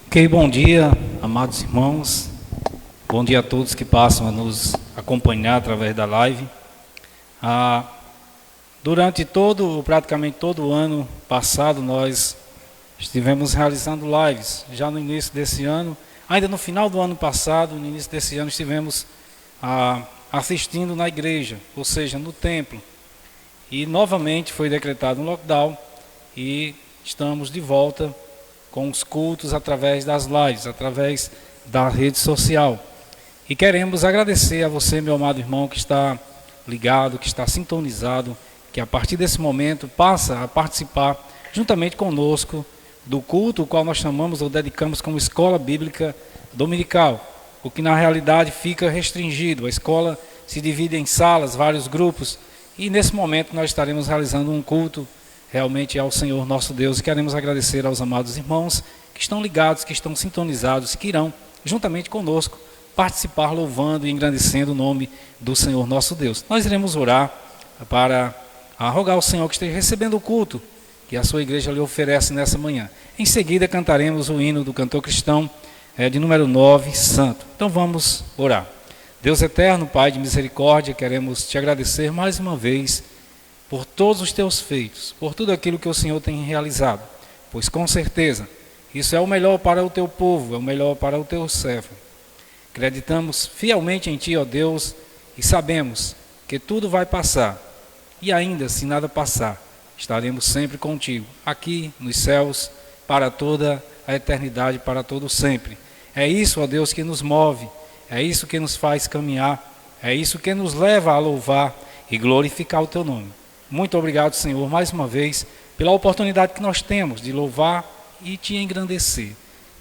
Ok, bom dia, amados irmãos. Bom dia a todos que passam a nos acompanhar através da live. Durante praticamente todo o ano passado, nós estivemos realizando lives. Já no início desse ano, ainda no final do ano passado, no início desse ano, estivemos assistindo na igreja, ou seja, no templo. E novamente foi decretado um lockdown e estamos de volta com os cultos através das lives, através da rede social. E queremos agradecer a você, meu amado irmão, que está ligado, que está sintonizado, que a partir desse momento passa a participar juntamente conosco do culto, o qual nós chamamos ou dedicamos como Escola Bíblica Dominical, o que na realidade fica restringido. A escola se divide em salas, vários grupos, e nesse momento nós estaremos realizando um culto realmente ao Senhor nosso Deus, e queremos agradecer aos amados irmãos que estão ligados, que estão sintonizados, que irão, juntamente conosco, participar louvando e engrandecendo o nome do Senhor nosso Deus. Nós iremos orar para rogar ao Senhor que esteja recebendo o culto que a sua igreja lhe oferece nessa manhã. Em seguida cantaremos o hino do cantor cristão de número 9, Santo. Então vamos orar. Deus eterno, Pai de misericórdia, queremos te agradecer mais uma vez por todos os teus feitos, por tudo aquilo que o Senhor tem realizado, pois com certeza isso é o melhor para o teu povo, é o melhor para o teu servo. Acreditamos fielmente em ti, ó Deus, e sabemos que tudo vai passar, e ainda se nada passar, estaremos sempre contigo, aqui nos céus, para toda a eternidade, para todo sempre. É isso, ó Deus, que nos move, é isso que nos faz caminhar, é isso que nos leva a louvar e glorificar o teu nome. Muito obrigado, Senhor, mais uma vez, pela oportunidade que nós temos de louvar e te engrandecer.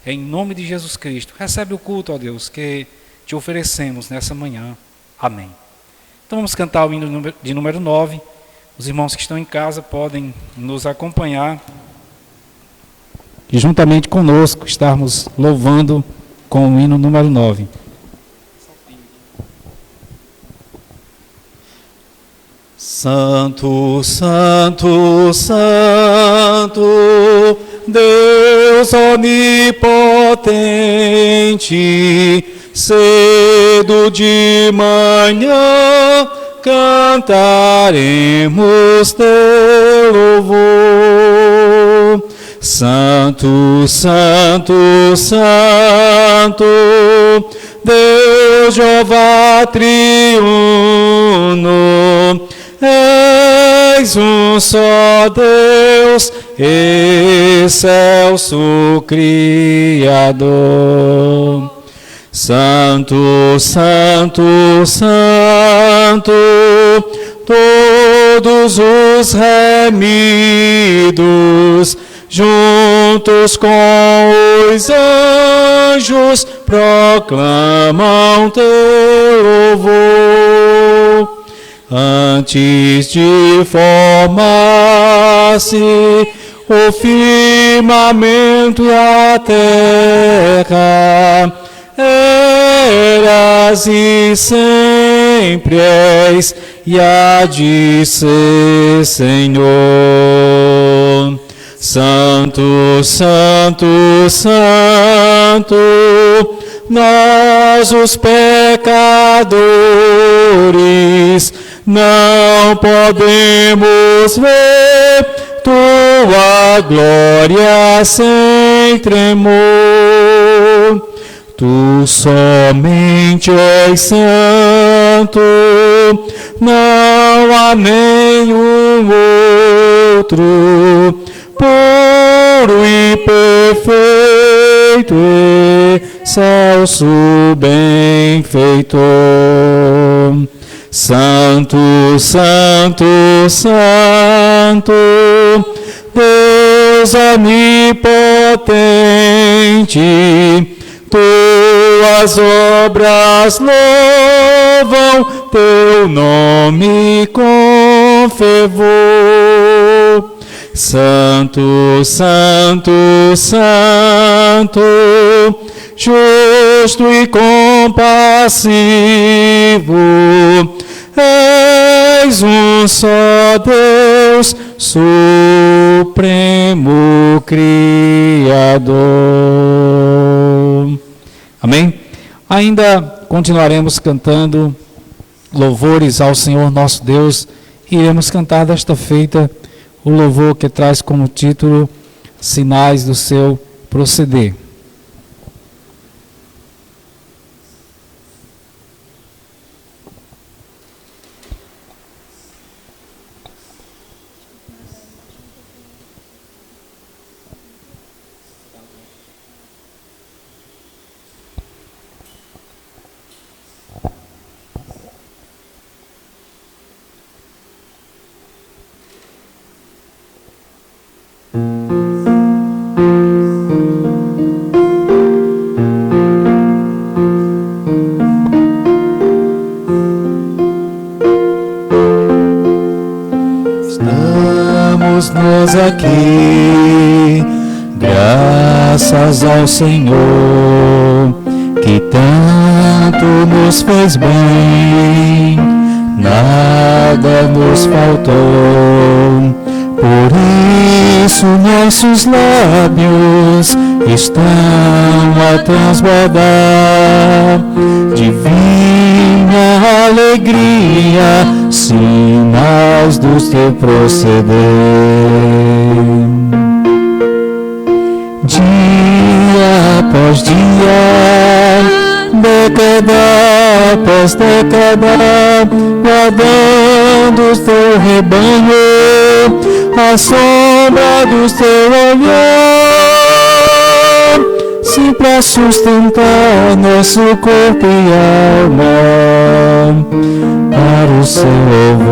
Em nome de Jesus Cristo, recebe o culto, ó Deus, que te oferecemos nessa manhã. Amém. Então vamos cantar o hino de número 9. Os irmãos que estão em casa podem nos acompanhar e juntamente conosco estarmos louvando com o hino número 9. Santo, Santo, Santo, Deus onipotente, cedo de manhã cantaremos teu louvor. Santo, Santo, Santo, Deus Jeová triuno, eis um só Deus, excelso Criador. Santo, Santo, Santo, todos os remidos, juntos com os anjos, proclamam teu louvor. Antes de formar-se o firmamento e a terra, eras e sempre és, e há de ser, Senhor. Santo, Santo, Santo, nós os pecadores não podemos ver tua glória sem tremor. Tu somente és santo, não há nenhum outro, puro e perfeito, excelso benfeitor. Santo, Santo, Santo, Deus onipotente, tuas obras louvam teu nome com fervor. Santo, Santo, Santo, justo e compassivo, és um só Deus, supremo Criador. Amém? Ainda continuaremos cantando louvores ao Senhor nosso Deus e iremos cantar desta feita o louvor que traz como título Sinais do seu proceder. Nós aqui, graças ao Senhor, que tanto nos fez bem, nada nos faltou. Por isso nossos lábios estão a transbordar divina alegria, sinais do teu proceder. Dia após dia, década após década, guardando o teu rebanho, a sombra do teu olhar, sempre a sustentar nosso corpo e alma para o seu louvor.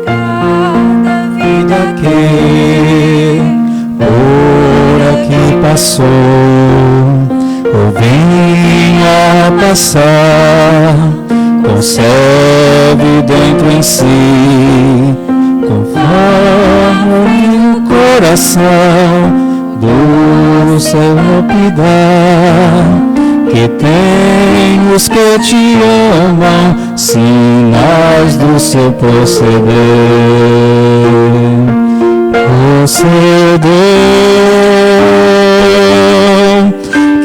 Cada vida que por aqui passou ou venha a passar, conserve dentro em si, conforme o coração do céu opidar, que tem os que te amam, sinais do seu proceder.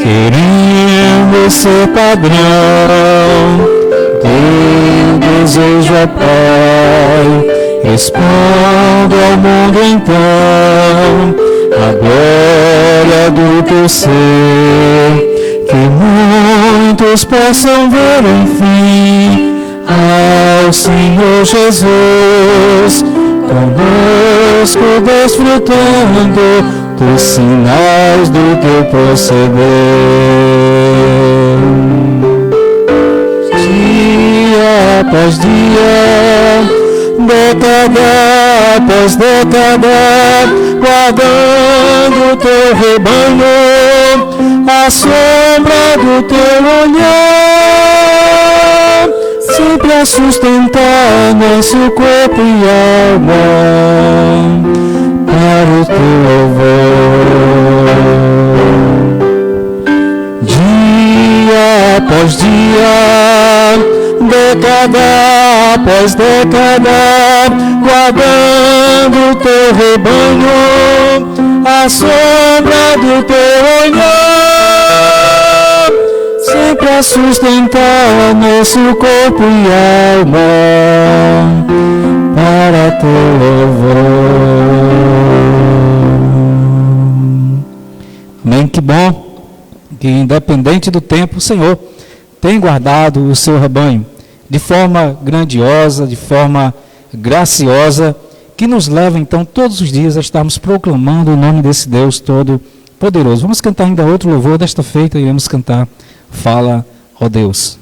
Queremos ser padrão, teu desejo é Pai, expondo ao mundo então a glória do teu ser, que muitos possam ver enfim ao Senhor Jesus, conosco desfrutando dos sinais do teu proceder. Dia após dia, década após década, guardando o teu rebanho, a sombra do teu olhar, sempre a sustentar nosso corpo e alma para o teu louvor. Dia após dia, década após década, guardando o teu rebanho, a sombra do teu olhar, sempre a sustentar nosso corpo e alma para teu louvor. Amém, que bom que independente do tempo, o Senhor tem guardado o seu rebanho de forma grandiosa, de forma graciosa, que nos leva então todos os dias a estarmos proclamando o nome desse Deus todo-poderoso. Vamos cantar ainda outro louvor desta feita e vamos cantar Fala, ó Deus.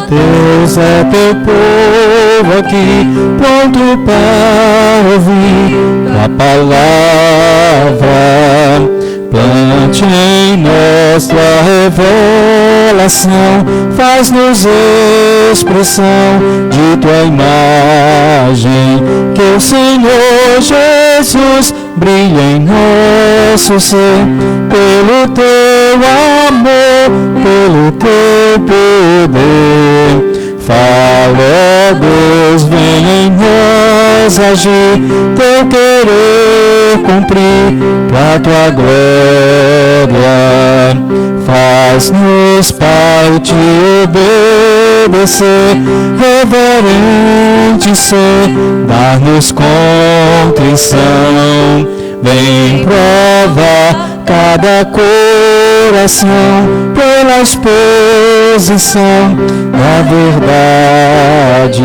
Deus é teu povo, povo aqui, pronto para ouvir a palavra. Plante em nós tua revelação, faz-nos expressão de tua imagem, que o Senhor Jesus brilhe em nosso ser, pelo teu amor, pelo teu poder. Fala, Deus, vem em nós agir, teu querer cumprir pra tua glória. Faz-nos, Pai, te obedecer, reverente ser, dar-nos contrição. Vem provar cada coração pela exposição da verdade.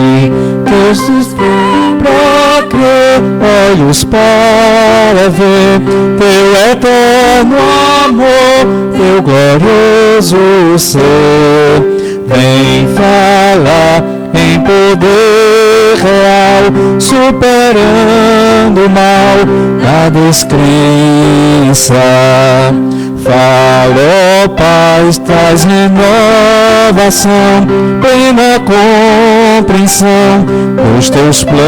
Deus nos vem pra crer, olhos para ver teu eterno amor, teu glorioso ser. Vem falar em poder real, superando o mal da descrença. Fala, ó Pai, traz renovação, plena compreensão dos teus planos.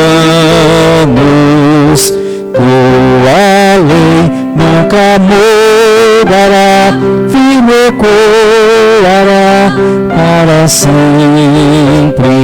Tua lei nunca mudará, firme ecoará para sempre.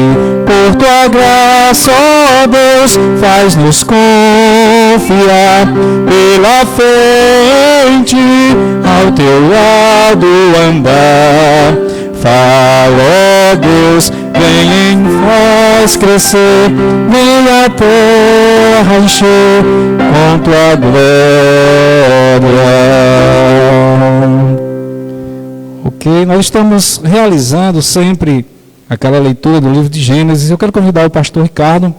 Por tua graça, ó Deus, faz-nos confiar pela fé em ti, ao teu lado andar. Fala, ó Deus, vem em nós crescer, vem a terra encher com tua glória. Ok, nós estamos realizando sempre aquela leitura do livro de Gênesis. Eu quero convidar o pastor Ricardo,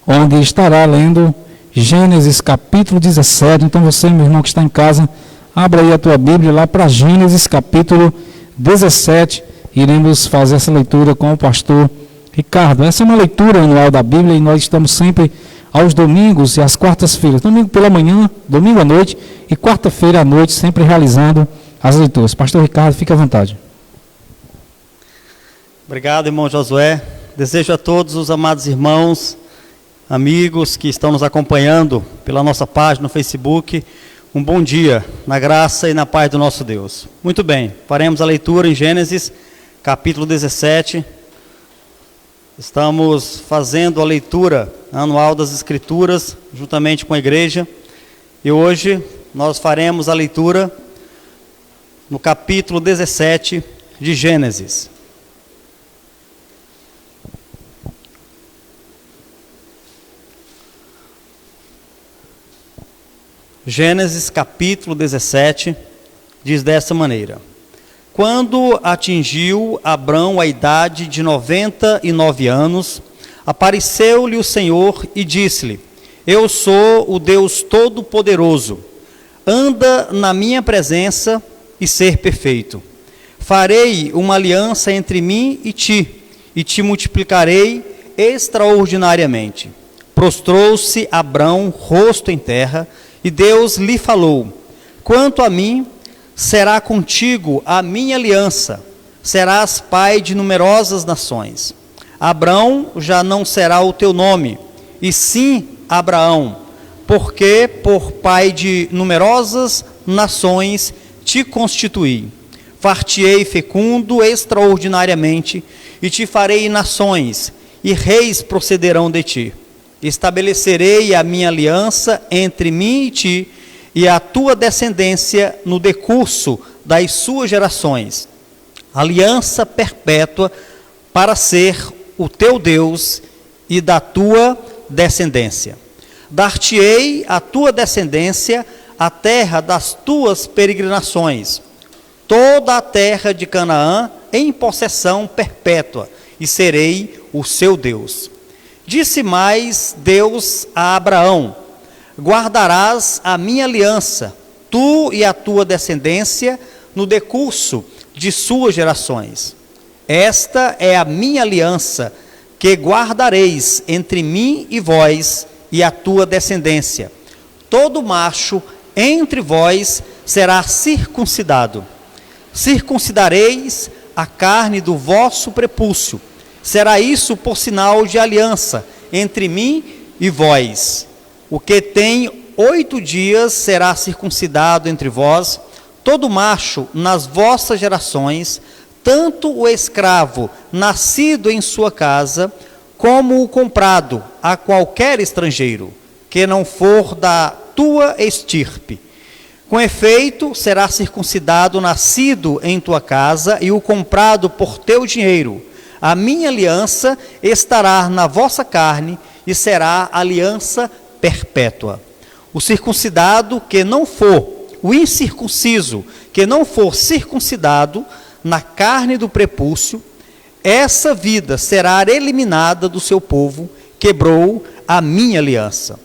onde estará lendo Gênesis capítulo 17. Então você, meu irmão que está em casa, abra aí a tua Bíblia lá para Gênesis capítulo 17. Iremos fazer essa leitura com o pastor Ricardo. Essa é uma leitura anual da Bíblia e nós estamos sempre aos domingos e às quartas-feiras. Domingo pela manhã, domingo à noite e quarta-feira à noite, sempre realizando as leituras. Pastor Ricardo, fique à vontade. Obrigado, irmão Josué. Desejo a todos os amados irmãos, amigos que estão nos acompanhando pela nossa página no Facebook, um bom dia, na graça e na paz do nosso Deus. Muito bem, faremos a leitura em Gênesis, capítulo 17. Estamos fazendo a leitura anual das Escrituras, juntamente com a igreja. E hoje nós faremos a leitura no capítulo 17 de Gênesis. Gênesis capítulo 17 diz dessa maneira: Quando atingiu Abrão a idade de 99 anos, apareceu-lhe o Senhor e disse-lhe: Eu sou o Deus Todo-Poderoso, anda na minha presença e ser perfeito. Farei uma aliança entre mim e te multiplicarei extraordinariamente. Prostrou-se Abrão, rosto em terra, e Deus lhe falou: Quanto a mim, será contigo a minha aliança, serás pai de numerosas nações. Abrão já não será o teu nome, e sim Abraão, porque por pai de numerosas nações te constituí. Far-te-ei fecundo extraordinariamente, e te farei nações, e reis procederão de ti. Estabelecerei a minha aliança entre mim e ti, e a tua descendência no decurso das suas gerações, aliança perpétua para ser o teu Deus e da tua descendência. Dar-te-ei a tua descendência a terra das tuas peregrinações, toda a terra de Canaã em possessão perpétua, e serei o seu Deus. Disse mais Deus a Abraão: Guardarás a minha aliança, tu e a tua descendência, no decurso de suas gerações. Esta é a minha aliança que guardareis entre mim e vós e a tua descendência. Todo macho entre vós será circuncidado. Circuncidareis a carne do vosso prepúcio. Será isso por sinal de aliança entre mim e vós. O que tem 8 dias será circuncidado entre vós. Todo macho nas vossas gerações, tanto o escravo nascido em sua casa, como o comprado a qualquer estrangeiro, que não for da tua estirpe. Com efeito, será circuncidado o nascido em tua casa e o comprado por teu dinheiro. A minha aliança estará na vossa carne e será aliança perpétua. O circuncidado que não for, o incircunciso que não for circuncidado na carne do prepúcio, essa vida será eliminada do seu povo, quebrou a minha aliança.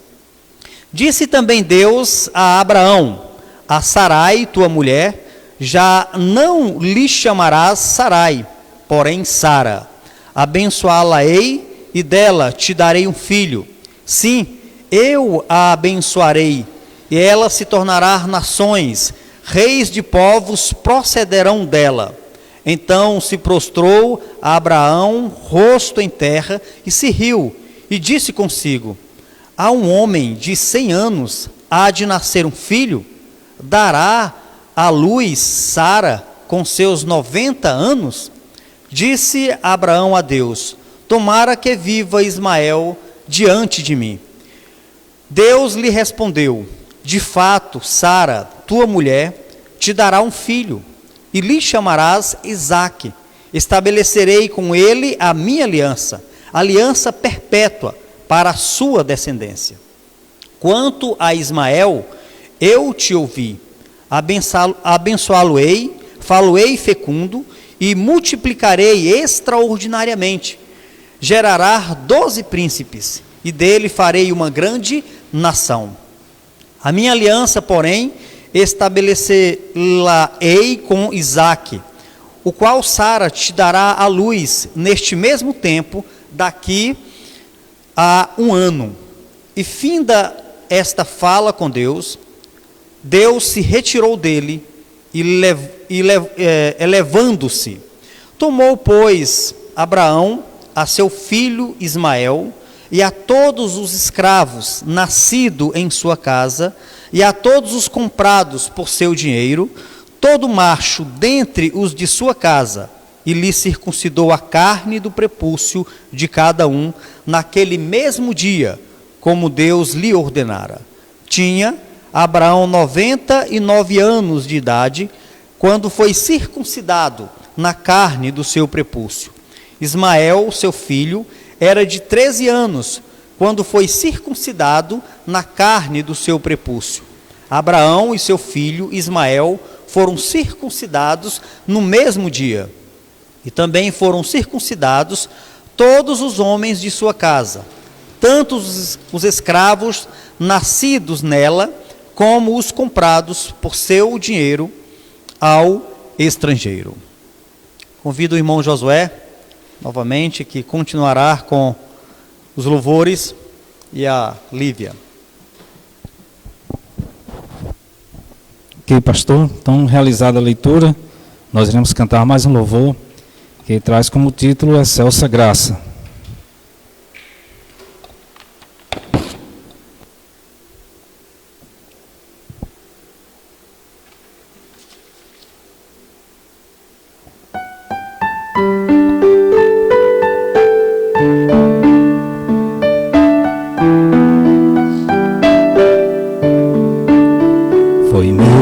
Disse também Deus a Abraão: a Sarai, tua mulher, já não lhe chamarás Sarai, porém Sara. Abençoá-la-ei e dela te darei um filho. Sim, eu a abençoarei, e ela se tornará nações, reis de povos procederão dela. Então se prostrou a Abraão, rosto em terra, e se riu, e disse consigo: a um homem de 100 anos há de nascer um filho? Dará à luz Sara com seus 90 anos? Disse Abraão a Deus: tomara que viva Ismael diante de mim. Deus lhe respondeu: de fato, Sara, tua mulher, te dará um filho, e lhe chamarás Isaque. Estabelecerei com ele a minha aliança, aliança perpétua para a sua descendência. Quanto a Ismael, eu te ouvi, abençoá-lo-ei, falo-ei fecundo, e multiplicarei extraordinariamente. Gerará 12 príncipes, e dele farei uma grande nação. A minha aliança, porém, estabelecer-la-ei com Isaque, o qual Sara te dará à luz neste mesmo tempo, daqui a 1 ano. E finda esta fala com Deus, Deus se retirou dele, elevando-se. Tomou, pois, Abraão a seu filho Ismael, e a todos os escravos nascidos em sua casa, e a todos os comprados por seu dinheiro, todo macho dentre os de sua casa, e lhe circuncidou a carne do prepúcio de cada um, naquele mesmo dia, como Deus lhe ordenara. Tinha Abraão 99 anos de idade, quando foi circuncidado na carne do seu prepúcio. Ismael, seu filho, era de 13 anos, quando foi circuncidado na carne do seu prepúcio. Abraão e seu filho Ismael foram circuncidados no mesmo dia. E também foram circuncidados todos os homens de sua casa, tanto os escravos nascidos nela, como os comprados por seu dinheiro ao estrangeiro. Convido o irmão Josué, novamente, que continuará com os louvores, e a Lívia. Ok, pastor. Então, realizada a leitura, nós iremos cantar mais um louvor, que traz como título Excelsa Graça.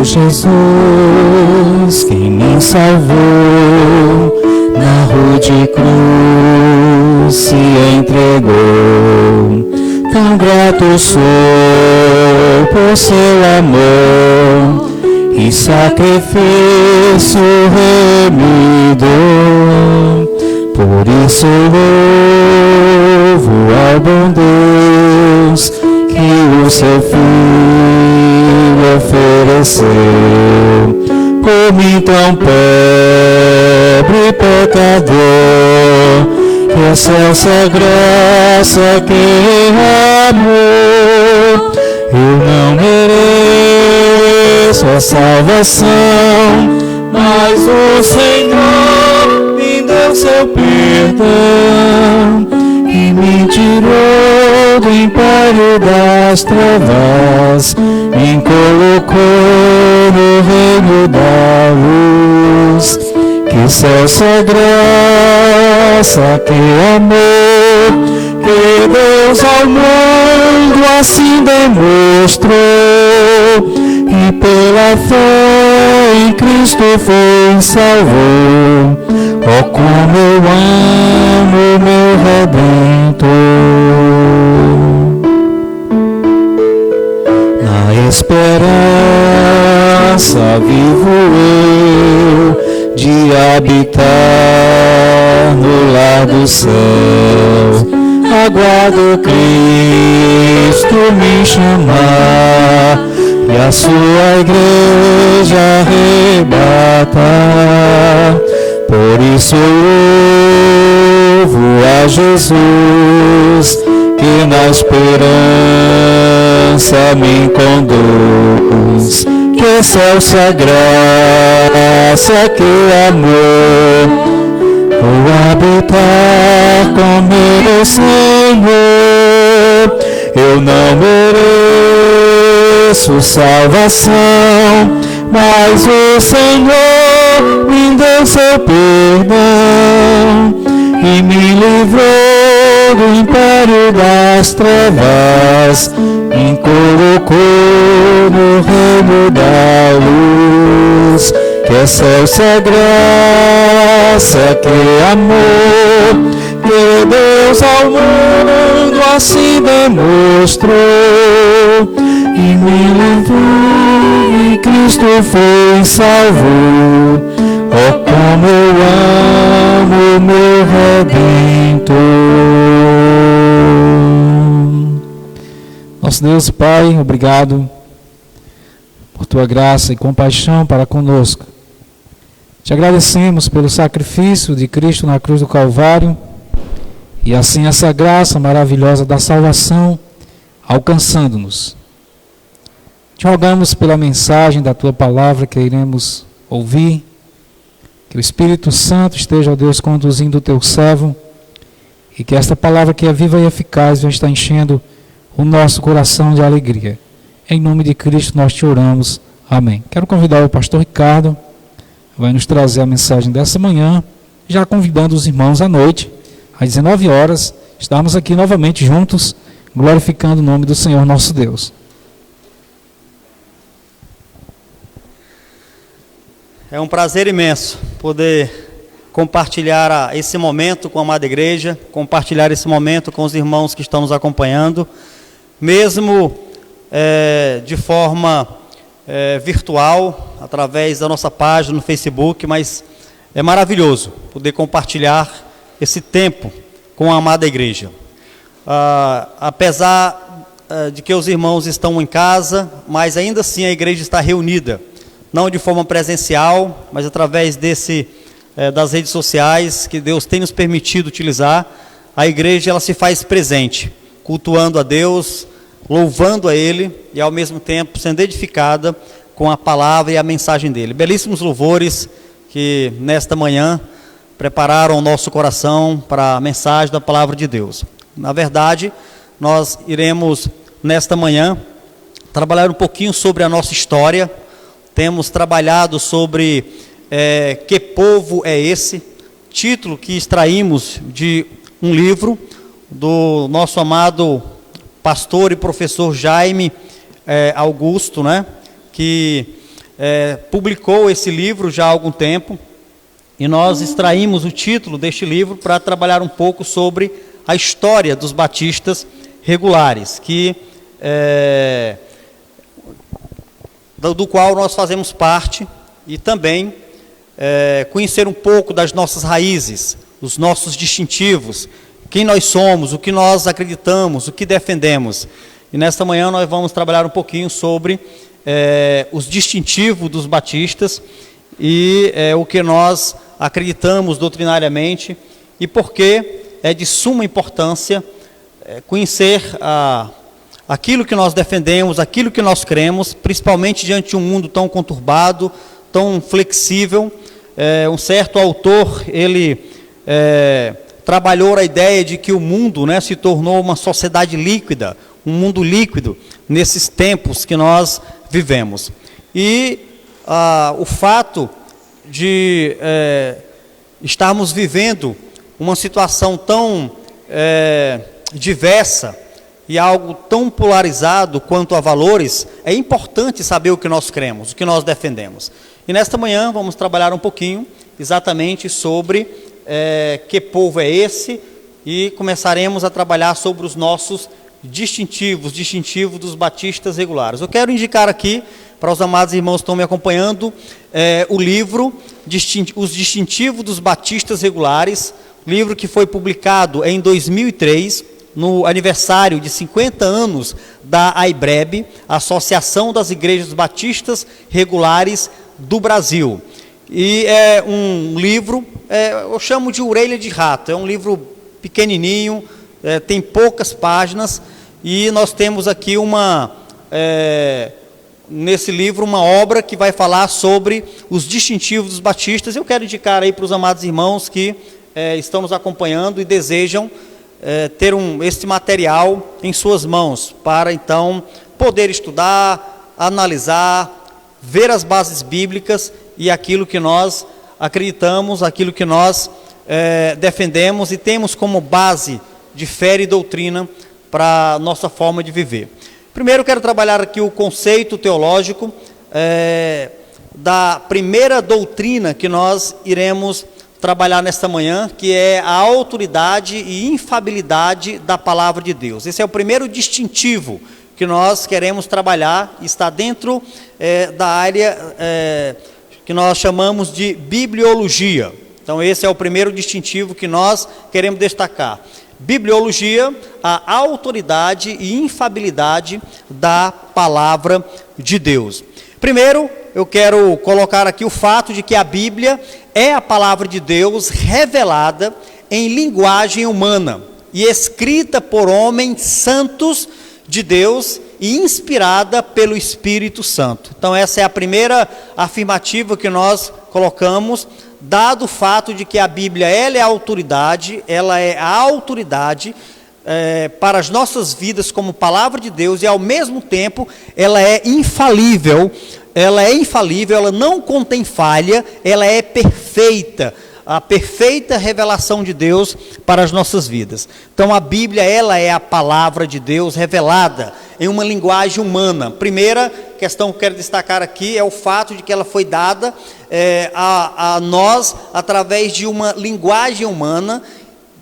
Jesus, quem me salvou, na rude cruz se entregou. Tão grato sou por seu amor e sacrifício remidor. Por isso louvo ao bom Deus que o seu Filho ofereceu. Por mim tão pobre pecador, que excelsa graça, que amor. Eu não mereço a salvação, mas o Senhor me deu seu perdão e me tirou do império das trevas, me colocou no reino da luz. Que excelsa graça, que amor, que Deus ao mundo assim demonstrou, e pela fé em Cristo foi salvou. Oh, como eu amo meu Redentor. Na esperança vivo eu de habitar no lar do céu. Aguardo Cristo me chamar e a sua igreja arrebatar. Por isso louvo a Jesus, que na esperança me conduz. Que excelsa graça, que amor, vou habitar com meu Senhor. Eu não mereço salvação, mas o Senhor me deu seu perdão e me livrou do império das trevas, me colocou no reino da luz. Que excelsa graça, que amor, que Deus ao mundo assim demonstrou, e me livrou e Cristo foi salvo. Oh, como eu amo meu Redentor. Nosso Deus e Pai, obrigado por tua graça e compaixão para conosco. Te agradecemos pelo sacrifício de Cristo na cruz do Calvário e assim essa graça maravilhosa da salvação alcançando-nos. Te rogamos pela mensagem da tua palavra que iremos ouvir, que o Espírito Santo esteja, ó Deus, conduzindo o teu servo e que esta palavra que é viva e eficaz venha estar enchendo o nosso coração de alegria. Em nome de Cristo nós te oramos. Amém. Quero convidar o pastor Ricardo, vai nos trazer a mensagem dessa manhã, já convidando os irmãos à noite, às 19 horas, estarmos aqui novamente juntos, glorificando o nome do Senhor nosso Deus. É um prazer imenso poder compartilhar esse momento com a amada igreja, compartilhar esse momento com os irmãos que estão nos acompanhando, mesmo de forma virtual, através da nossa página no Facebook, mas é maravilhoso poder compartilhar esse tempo com a amada igreja. Apesar de que os irmãos estão em casa, mas ainda assim a igreja está reunida, não de forma presencial, mas através das redes sociais que Deus tem nos permitido utilizar. A igreja ela se faz presente, cultuando a Deus, louvando a Ele e ao mesmo tempo sendo edificada com a palavra e a mensagem dEle. Belíssimos louvores que nesta manhã prepararam o nosso coração para a mensagem da palavra de Deus. Na verdade, nós iremos nesta manhã trabalhar um pouquinho sobre a nossa história. Temos trabalhado sobre que povo é esse, título que extraímos de um livro do nosso amado pastor e professor Jaime Augusto, né, que publicou esse livro já há algum tempo, e nós extraímos o título deste livro para trabalhar um pouco sobre a história dos batistas regulares, do qual nós fazemos parte, e também conhecer um pouco das nossas raízes, os nossos distintivos, quem nós somos, o que nós acreditamos, o que defendemos. E nesta manhã nós vamos trabalhar um pouquinho sobre os distintivos dos batistas e o que nós acreditamos doutrinariamente e por que é de suma importância conhecer aquilo que nós defendemos, aquilo que nós cremos, principalmente diante de um mundo tão conturbado, tão flexível. Um certo autor, ele trabalhou a ideia de que o mundo, né, se tornou uma sociedade líquida, um mundo líquido, nesses tempos que nós vivemos. E o fato de estarmos vivendo uma situação tão diversa e algo tão polarizado quanto a valores, é importante saber o que nós cremos, o que nós defendemos. E nesta manhã vamos trabalhar um pouquinho exatamente sobre que povo é esse, e começaremos a trabalhar sobre os nossos distintivos dos batistas regulares. Eu quero indicar aqui, para os amados irmãos que estão me acompanhando, o livro Os Distintivos dos Batistas Regulares, livro que foi publicado em 2003, no aniversário de 50 anos da AIBREB, Associação das Igrejas Batistas Regulares do Brasil. E é um livro, eu chamo de orelha de rato, é um livro pequenininho, tem poucas páginas, e nós temos aqui nesse livro uma obra que vai falar sobre os distintivos dos batistas. Eu quero indicar aí para os amados irmãos que estão nos acompanhando e desejam ter este material em suas mãos, para então poder estudar, analisar, ver as bases bíblicas e aquilo que nós acreditamos, aquilo que nós defendemos e temos como base de fé e doutrina para a nossa forma de viver. Primeiro quero trabalhar aqui o conceito teológico da primeira doutrina que nós iremos trabalhar nesta manhã, que é a autoridade e infalibilidade da palavra de Deus. Esse é o primeiro distintivo que nós queremos trabalhar, está dentro da área que nós chamamos de bibliologia. Então esse é o primeiro distintivo que nós queremos destacar. Bibliologia, a autoridade e infalibilidade da palavra de Deus. Primeiro, eu quero colocar aqui o fato de que a Bíblia é a palavra de Deus revelada em linguagem humana e escrita por homens santos de Deus e inspirada pelo Espírito Santo. Então essa é a primeira afirmativa que nós colocamos, dado o fato de que a Bíblia ela é a autoridade para as nossas vidas como palavra de Deus, e ao mesmo tempo ela é infalível, ela não contém falha, ela é perfeita, a perfeita revelação de Deus para as nossas vidas. Então a Bíblia ela é a palavra de Deus revelada em uma linguagem humana. Primeira questão que eu quero destacar aqui é o fato de que ela foi dada a nós através de uma linguagem humana,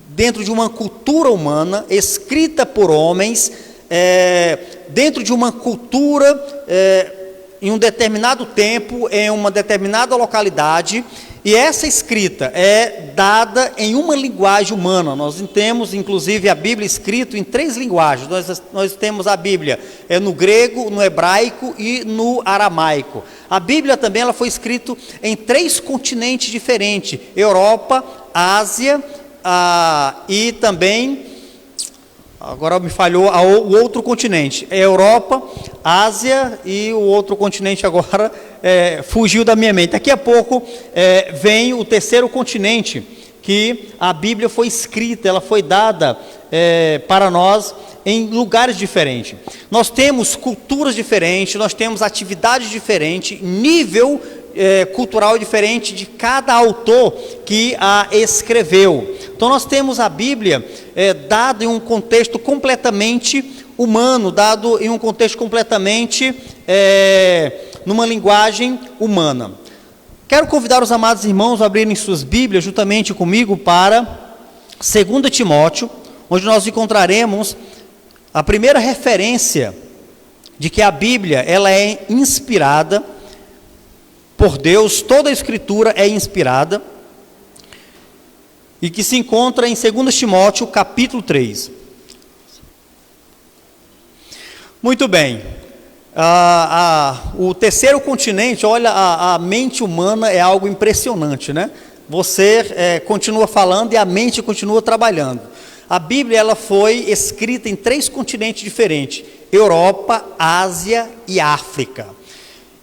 dentro de uma cultura humana, escrita por homens, dentro de uma cultura, em um determinado tempo, em uma determinada localidade, e essa escrita é dada em uma linguagem humana. Nós temos, inclusive, a Bíblia escrita em 3 linguagens. Nós temos a Bíblia no grego, no hebraico e no aramaico. A Bíblia também ela foi escrita em 3 continentes diferentes: Europa, Ásia e também, agora me falhou, o outro continente, Europa, Ásia e o outro continente agora fugiu da minha mente. Daqui a pouco vem o terceiro continente, que a Bíblia foi escrita, ela foi dada para nós em lugares diferentes. Nós temos culturas diferentes, nós temos atividades diferentes, nível cultural diferente de cada autor que a escreveu. Então nós temos a Bíblia dada em um contexto completamente humano, dado em um contexto completamente numa linguagem humana. Quero convidar os amados irmãos a abrirem suas Bíblias juntamente comigo para 2 Timóteo, onde nós encontraremos a primeira referência de que a Bíblia ela é inspirada por Deus. Toda a Escritura é inspirada, e que se encontra em 2 Timóteo, capítulo 3. Muito bem. O terceiro continente, olha, a mente humana é algo impressionante, né? você continua falando e a mente continua trabalhando. A Bíblia ela foi escrita em 3 continentes diferentes: Europa, Ásia e África.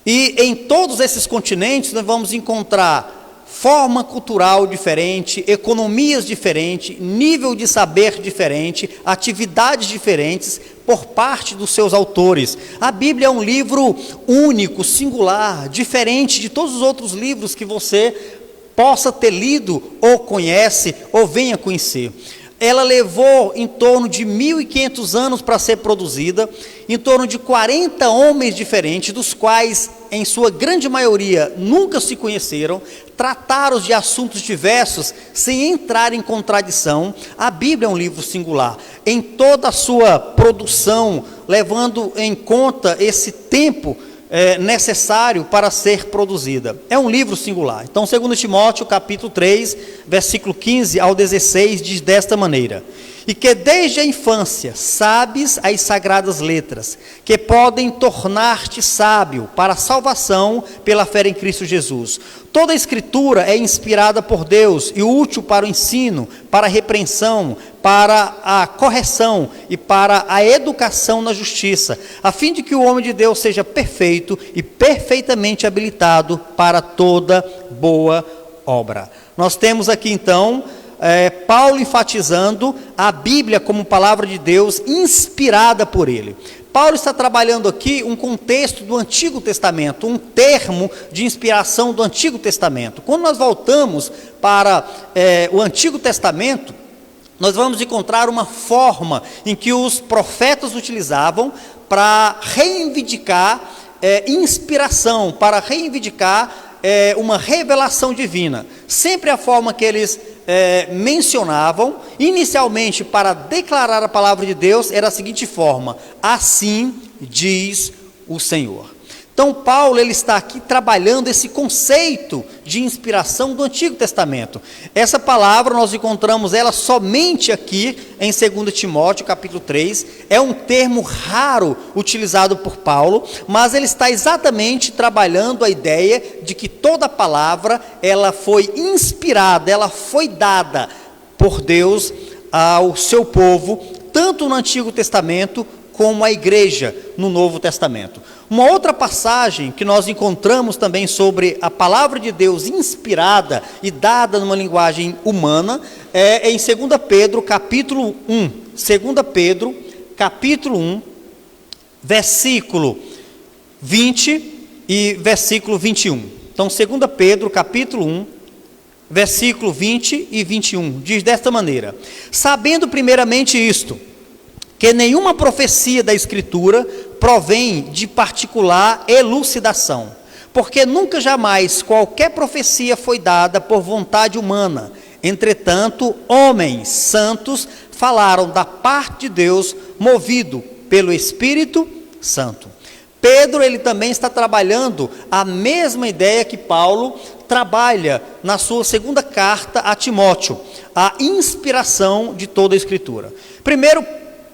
E em todos esses continentes nós vamos encontrar forma cultural diferente, economias diferentes, nível de saber diferente, atividades diferentes por parte dos seus autores. A Bíblia é um livro único, singular, diferente de todos os outros livros que você possa ter lido ou conhece ou venha conhecer. Ela levou em torno de 1.500 anos para ser produzida, em torno de 40 homens diferentes, dos quais, em sua grande maioria, nunca se conheceram, trataram de assuntos diversos, sem entrar em contradição. A Bíblia é um livro singular, em toda a sua produção, levando em conta esse tempo necessário para ser produzida. É um livro singular. Então, 2 Timóteo, capítulo 3, versículo 15 ao 16, diz desta maneira: e que desde a infância sabes as sagradas letras, que podem tornar-te sábio para a salvação pela fé em Cristo Jesus. Toda a Escritura é inspirada por Deus e útil para o ensino, para a repreensão, para a correção e para a educação na justiça, a fim de que o homem de Deus seja perfeito e perfeitamente habilitado para toda boa obra. Nós temos aqui então Paulo enfatizando a Bíblia como palavra de Deus inspirada por ele. Paulo está trabalhando aqui um contexto do Antigo Testamento, um termo de inspiração do Antigo Testamento. Quando nós voltamos para o Antigo Testamento, nós vamos encontrar uma forma em que os profetas utilizavam para reivindicar inspiração, para reivindicar uma revelação divina. Sempre a forma que eles mencionavam, inicialmente para declarar a palavra de Deus, era a seguinte forma: assim diz o Senhor. Então Paulo ele está aqui trabalhando esse conceito de inspiração do Antigo Testamento. Essa palavra nós encontramos ela somente aqui em 2 Timóteo capítulo 3, é um termo raro utilizado por Paulo, mas ele está exatamente trabalhando a ideia de que toda palavra ela foi inspirada, ela foi dada por Deus ao seu povo, tanto no Antigo Testamento como a igreja no Novo Testamento. Uma outra passagem que nós encontramos também sobre a palavra de Deus inspirada e dada numa linguagem humana é em 2 Pedro capítulo 1. 2 Pedro capítulo 1, versículo 20 e versículo 21. Então 2 Pedro capítulo 1, versículo 20 e 21, diz desta maneira: sabendo primeiramente isto, que nenhuma profecia da Escritura provém de particular elucidação, porque nunca jamais qualquer profecia foi dada por vontade humana. Entretanto, homens santos falaram da parte de Deus, movido pelo Espírito Santo. Pedro ele também está trabalhando a mesma ideia que Paulo trabalha na sua segunda carta a Timóteo, a inspiração de toda a Escritura. Primeiro,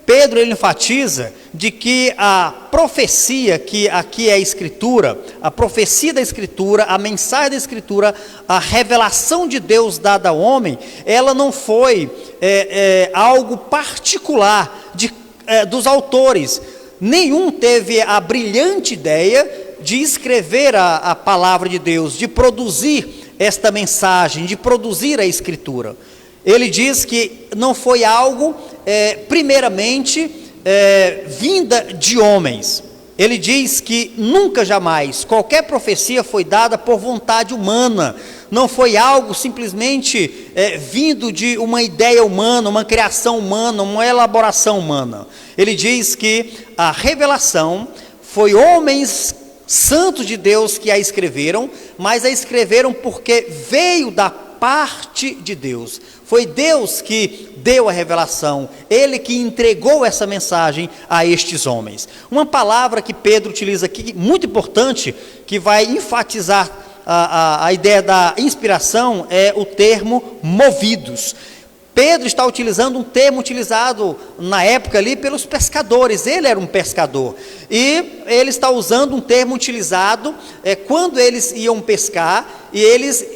Pedro ele enfatiza de que a profecia, que aqui é a Escritura, a profecia da Escritura, a mensagem da Escritura, a revelação de Deus dada ao homem, ela não foi algo particular dos autores. Nenhum teve a brilhante ideia de escrever a palavra de Deus, de produzir esta mensagem, de produzir a Escritura. Ele diz que não foi algo, primeiramente, vinda de homens. Ele diz que nunca jamais qualquer profecia foi dada por vontade humana. Não foi algo simplesmente vindo de uma ideia humana, uma criação humana, uma elaboração humana. Ele diz que a revelação foi homens santos de Deus que a escreveram, mas a escreveram porque veio da parte de Deus. Foi Deus que deu a revelação, Ele que entregou essa mensagem a estes homens. Uma palavra que Pedro utiliza aqui, muito importante, que vai enfatizar a ideia da inspiração, é o termo movidos. Pedro está utilizando um termo utilizado na época ali pelos pescadores. Ele era um pescador e ele está usando um termo utilizado quando eles iam pescar e eles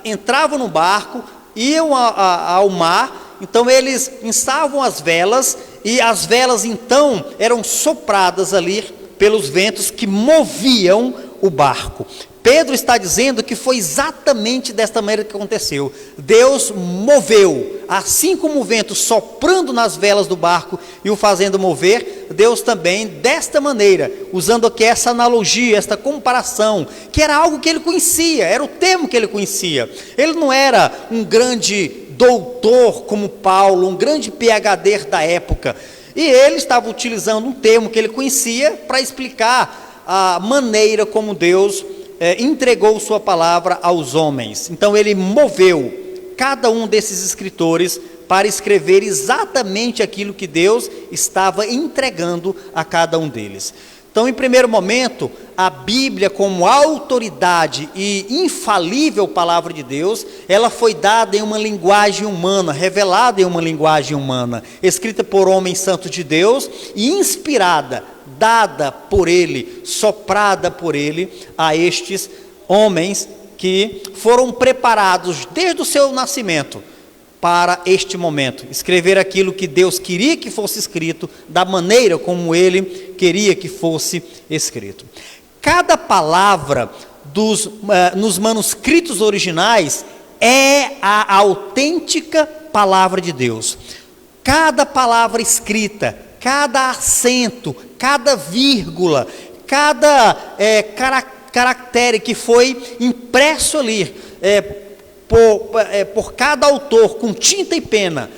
entravam no barco, iam ao mar, então eles instavam as velas, e as velas então eram sopradas ali pelos ventos que moviam o barco. Pedro está dizendo que foi exatamente desta maneira que aconteceu. Deus moveu, assim como o vento soprando nas velas do barco e o fazendo mover, Deus também desta maneira, usando aqui essa analogia, esta comparação, que era algo que ele conhecia, era o termo que ele conhecia. Ele não era um grande doutor como Paulo, um grande PhD da época, e ele estava utilizando um termo que ele conhecia para explicar a maneira como Deus entregou sua palavra aos homens. Então ele moveu cada um desses escritores para escrever exatamente aquilo que Deus estava entregando a cada um deles. Então, em primeiro momento, a Bíblia, como autoridade e infalível palavra de Deus, ela foi dada em uma linguagem humana, revelada em uma linguagem humana, escrita por homens santos de Deus e inspirada, dada por ele, soprada por ele a estes homens que foram preparados desde o seu nascimento para este momento, escrever aquilo que Deus queria que fosse escrito, da maneira como ele queria que fosse escrito. Cada palavra nos manuscritos originais é a autêntica palavra de Deus. Cada palavra escrita, cada acento, cada vírgula, cada caractere que foi impresso ali por cada autor com tinta e pena,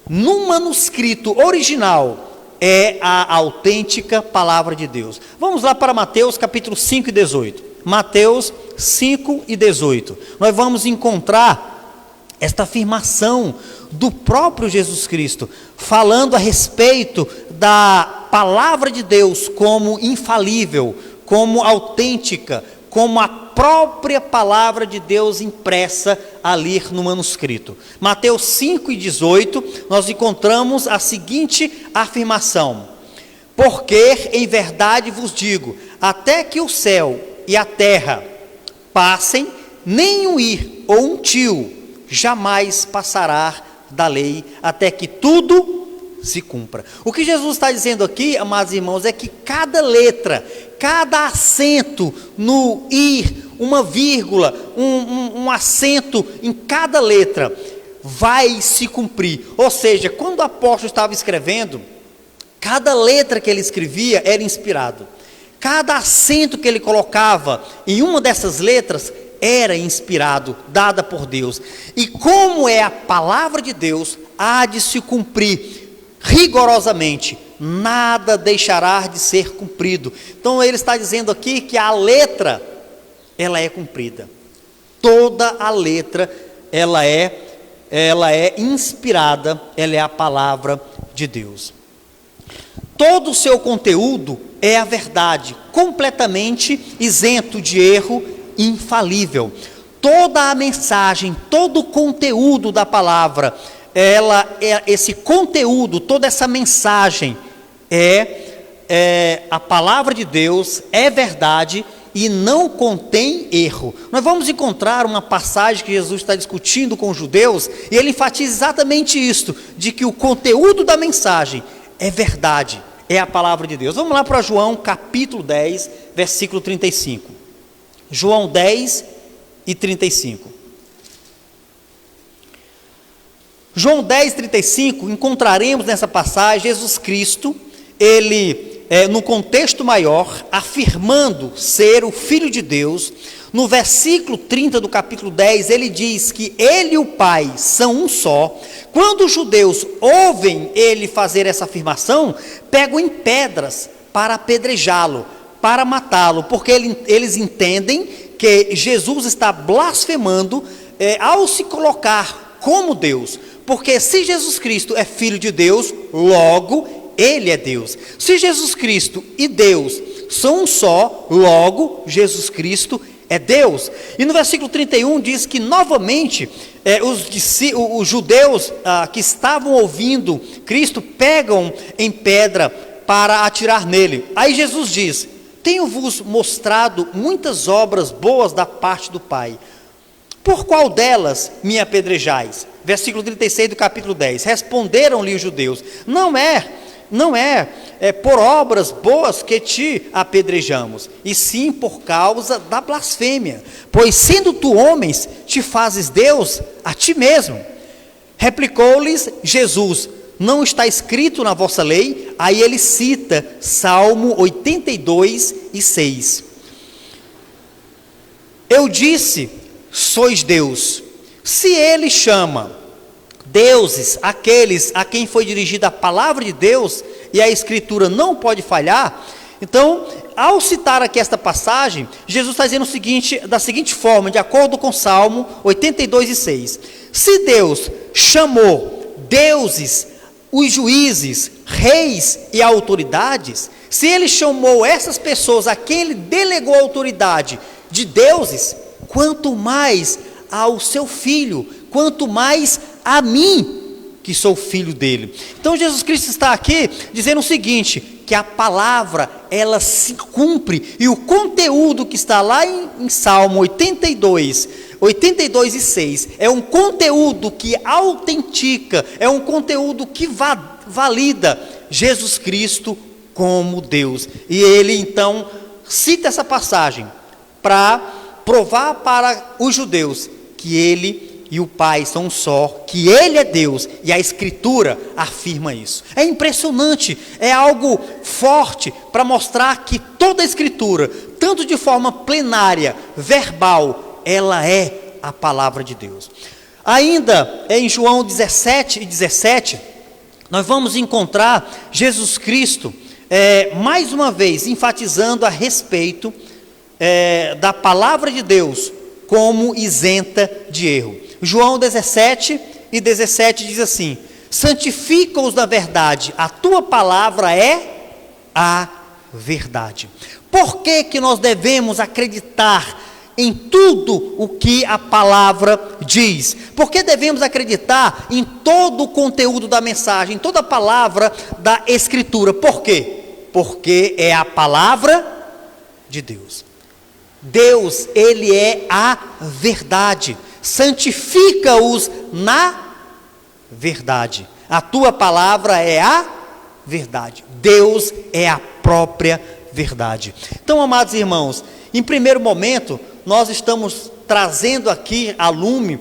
num manuscrito original, é a autêntica palavra de Deus. Vamos lá para Mateus capítulo 5 e 18. Mateus 5 e 18. Nós vamos encontrar esta afirmação do próprio Jesus Cristo, falando a respeito da palavra de Deus como infalível, como autêntica, como a própria palavra de Deus impressa ali no manuscrito. Mateus 5 e 18, nós encontramos a seguinte afirmação: porque em verdade vos digo, até que o céu e a terra passem, nem um ir ou um tio jamais passará da lei, até que tudo se cumpra. O que Jesus está dizendo aqui, amados irmãos, é que cada letra, cada acento no ir, uma vírgula, um acento em cada letra, vai se cumprir. Ou seja, quando o apóstolo estava escrevendo, cada letra que ele escrevia era inspirado. Cada acento que ele colocava em uma dessas letras era inspirado, dada por Deus. E como é a palavra de Deus, há de se cumprir rigorosamente, nada deixará de ser cumprido. Então ele está dizendo aqui que a letra, ela é cumprida. Toda a letra, ela é inspirada, ela é a palavra de Deus. Todo o seu conteúdo é a verdade, completamente isento de erro, infalível. Toda a mensagem, todo o conteúdo da palavra, esse conteúdo, toda essa mensagem é a palavra de Deus, é verdade e não contém erro. Nós vamos encontrar uma passagem que Jesus está discutindo com os judeus, e ele enfatiza exatamente isto, de que o conteúdo da mensagem é verdade, é a palavra de Deus. Vamos lá para João capítulo 10, versículo 35. João 10 e 35. João 10, 35, encontraremos nessa passagem Jesus Cristo, ele, no contexto maior, afirmando ser o Filho de Deus. No versículo 30 do capítulo 10, ele diz que ele e o Pai são um só. Quando os judeus ouvem ele fazer essa afirmação, pegam em pedras para apedrejá-lo, para matá-lo, porque eles entendem que Jesus está blasfemando ao se colocar como Deus. Porque se Jesus Cristo é Filho de Deus, logo Ele é Deus. Se Jesus Cristo e Deus são um só, logo Jesus Cristo é Deus. E no versículo 31 diz que novamente os judeus que estavam ouvindo Cristo pegam em pedra para atirar nele. Aí Jesus diz: tenho-vos mostrado muitas obras boas da parte do Pai. por qual delas me apedrejais? Versículo 36 do capítulo 10. Responderam-lhe os judeus: não é por obras boas que te apedrejamos, e sim por causa da blasfêmia. Pois sendo tu homens, te fazes Deus a ti mesmo. Replicou-lhes Jesus: não está escrito na vossa lei? Aí ele cita Salmo 82 e 6. Eu disse, sois Deus. Se ele chama deuses aqueles a quem foi dirigida a palavra de Deus, e a escritura não pode falhar, então, ao citar aqui esta passagem, Jesus está dizendo o seguinte, da seguinte forma, de acordo com Salmo 82 e 6. Se Deus chamou deuses, os juízes, reis e autoridades, se ele chamou essas pessoas a quem ele delegou a autoridade de deuses, quanto mais ao seu filho, quanto mais a mim, que sou filho dele. Então Jesus Cristo está aqui dizendo o seguinte, que a palavra, ela se cumpre, e o conteúdo que está lá em Salmo 82 e 6, é um conteúdo que autentica, é um conteúdo que valida Jesus Cristo como Deus. E ele então cita essa passagem para provar para os judeus que ele e o Pai são um só, que ele é Deus, e a Escritura afirma isso. É impressionante, é algo forte para mostrar que toda a Escritura, tanto de forma plenária, verbal, ela é a palavra de Deus. Ainda em João 17 e 17, nós vamos encontrar Jesus Cristo, mais uma vez, enfatizando a respeito da palavra de Deus como isenta de erro. João 17 e 17 diz assim: santifica-os na verdade, a tua palavra é a verdade. Por que que nós devemos acreditar em tudo o que a palavra diz? Por que devemos acreditar em todo o conteúdo da mensagem, em toda a palavra da Escritura? Por quê? Porque é a palavra de Deus. Deus, ele é a verdade. Santifica-os na verdade. A tua palavra é a verdade. Deus é a própria verdade. Então, amados irmãos, em primeiro momento, nós estamos trazendo aqui a lume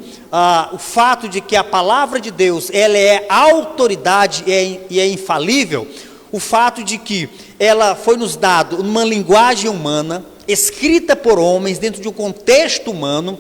o fato de que a palavra de Deus, ela é autoridade e é infalível. O fato de que ela foi nos dado numa linguagem humana, escrita por homens, dentro de um contexto humano.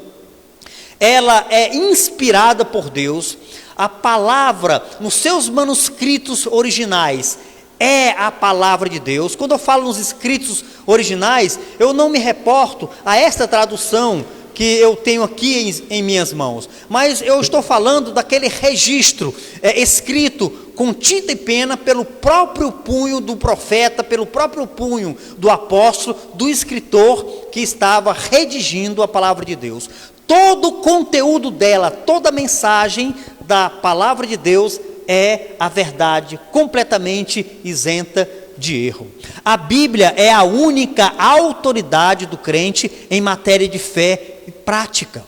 Ela é inspirada por Deus. A palavra, nos seus manuscritos originais, é a palavra de Deus. Quando eu falo nos escritos originais, eu não me reporto a esta tradução que eu tenho aqui em minhas mãos, mas eu estou falando daquele registro escrito com tinta e pena pelo próprio punho do profeta, pelo próprio punho do apóstolo, do escritor que estava redigindo a palavra de Deus. Todo o conteúdo dela, toda a mensagem da palavra de Deus é a verdade, completamente isenta de erro. A Bíblia é a única autoridade do crente em matéria de fé e prática.